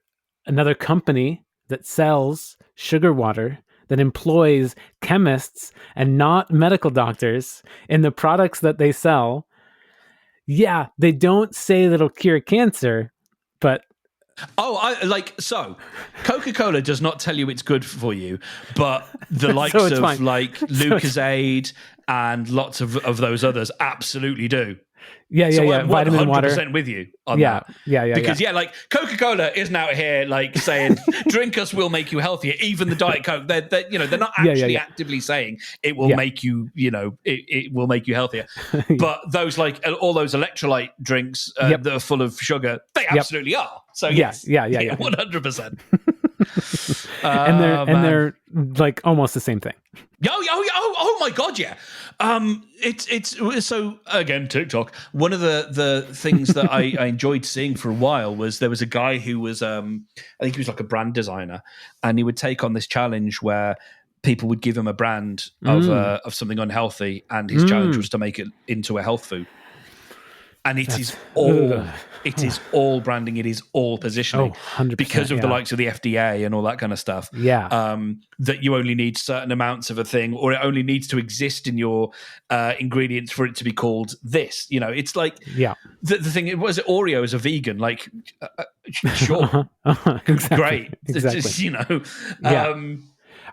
company that sells sugar water, that employs chemists and not medical doctors in the products that they sell. Yeah, they don't say that it'll cure cancer, but Coca-Cola does not tell you it's good for you, but the likes So it's of fine. like Lucozade and lots of those others absolutely do. Yeah. I'm Vitamin 100% water. with you on Yeah. that. Yeah. Because like Coca-Cola isn't out here like saying drink us will make you healthier. Even the Diet Coke, they're not actually actively saying it will make you, it will make you healthier. But those like all those electrolyte drinks that are full of sugar, they absolutely are. So yes, 100%. And they're like almost the same thing. Oh my god, yeah. It's so again TikTok. One of the things that I enjoyed seeing for a while was there was a guy who was I think he was like a brand designer, and he would take on this challenge where people would give him a brand of something unhealthy, and his challenge was to make it into a health food. And it is all branding. It is all positioning. 100%, because of the likes of the FDA and all that kind of stuff. Yeah. That you only need certain amounts of a thing, or it only needs to exist in your ingredients for it to be called this. It's like the thing. Was it Oreo as a vegan? Like, sure, exactly. Great. Exactly. It's just,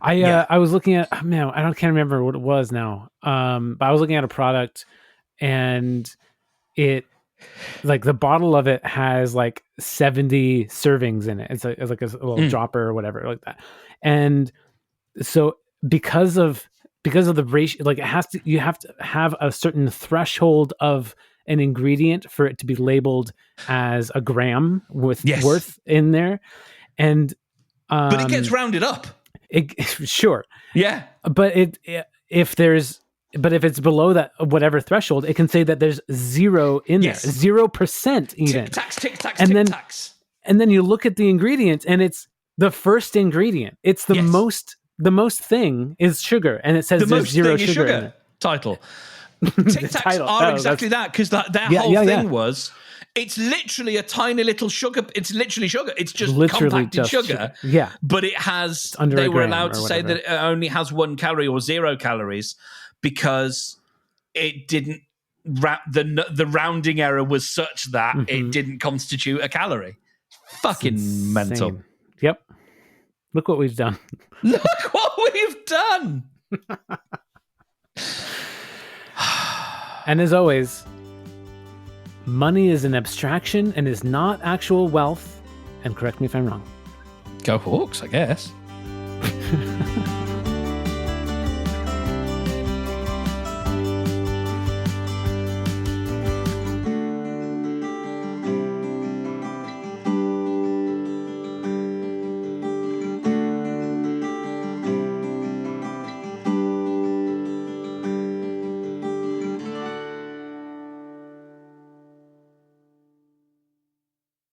I was looking at can't remember what it was now. But I was looking at a product, and it like the bottle of it has like 70 servings in it. It's like a little dropper or whatever like that. And so because of the ratio, like you have to have a certain threshold of an ingredient for it to be labeled as a gram with worth in there. And but it gets rounded up. Sure. Yeah. But if it's below that whatever threshold, it can say that there's 0 in there, 0% even. Tic-tacs. And then you look at the ingredients, and it's the first ingredient. It's the most thing is sugar, and it says there's 0 sugar in it. Title. Tic-tacs are exactly that, because their whole thing was it's literally a tiny little sugar. It's literally sugar. It's just compacted sugar. Yeah. But it has. Under they were gram allowed to say that it only has 1 calorie or 0 calories. Because it didn't the rounding error was such that it didn't constitute a calorie. Fucking mental. Yep. Look what we've done. Look what we've done. And as always, money is an abstraction and is not actual wealth. And correct me if I'm wrong. Go Hawks, I guess.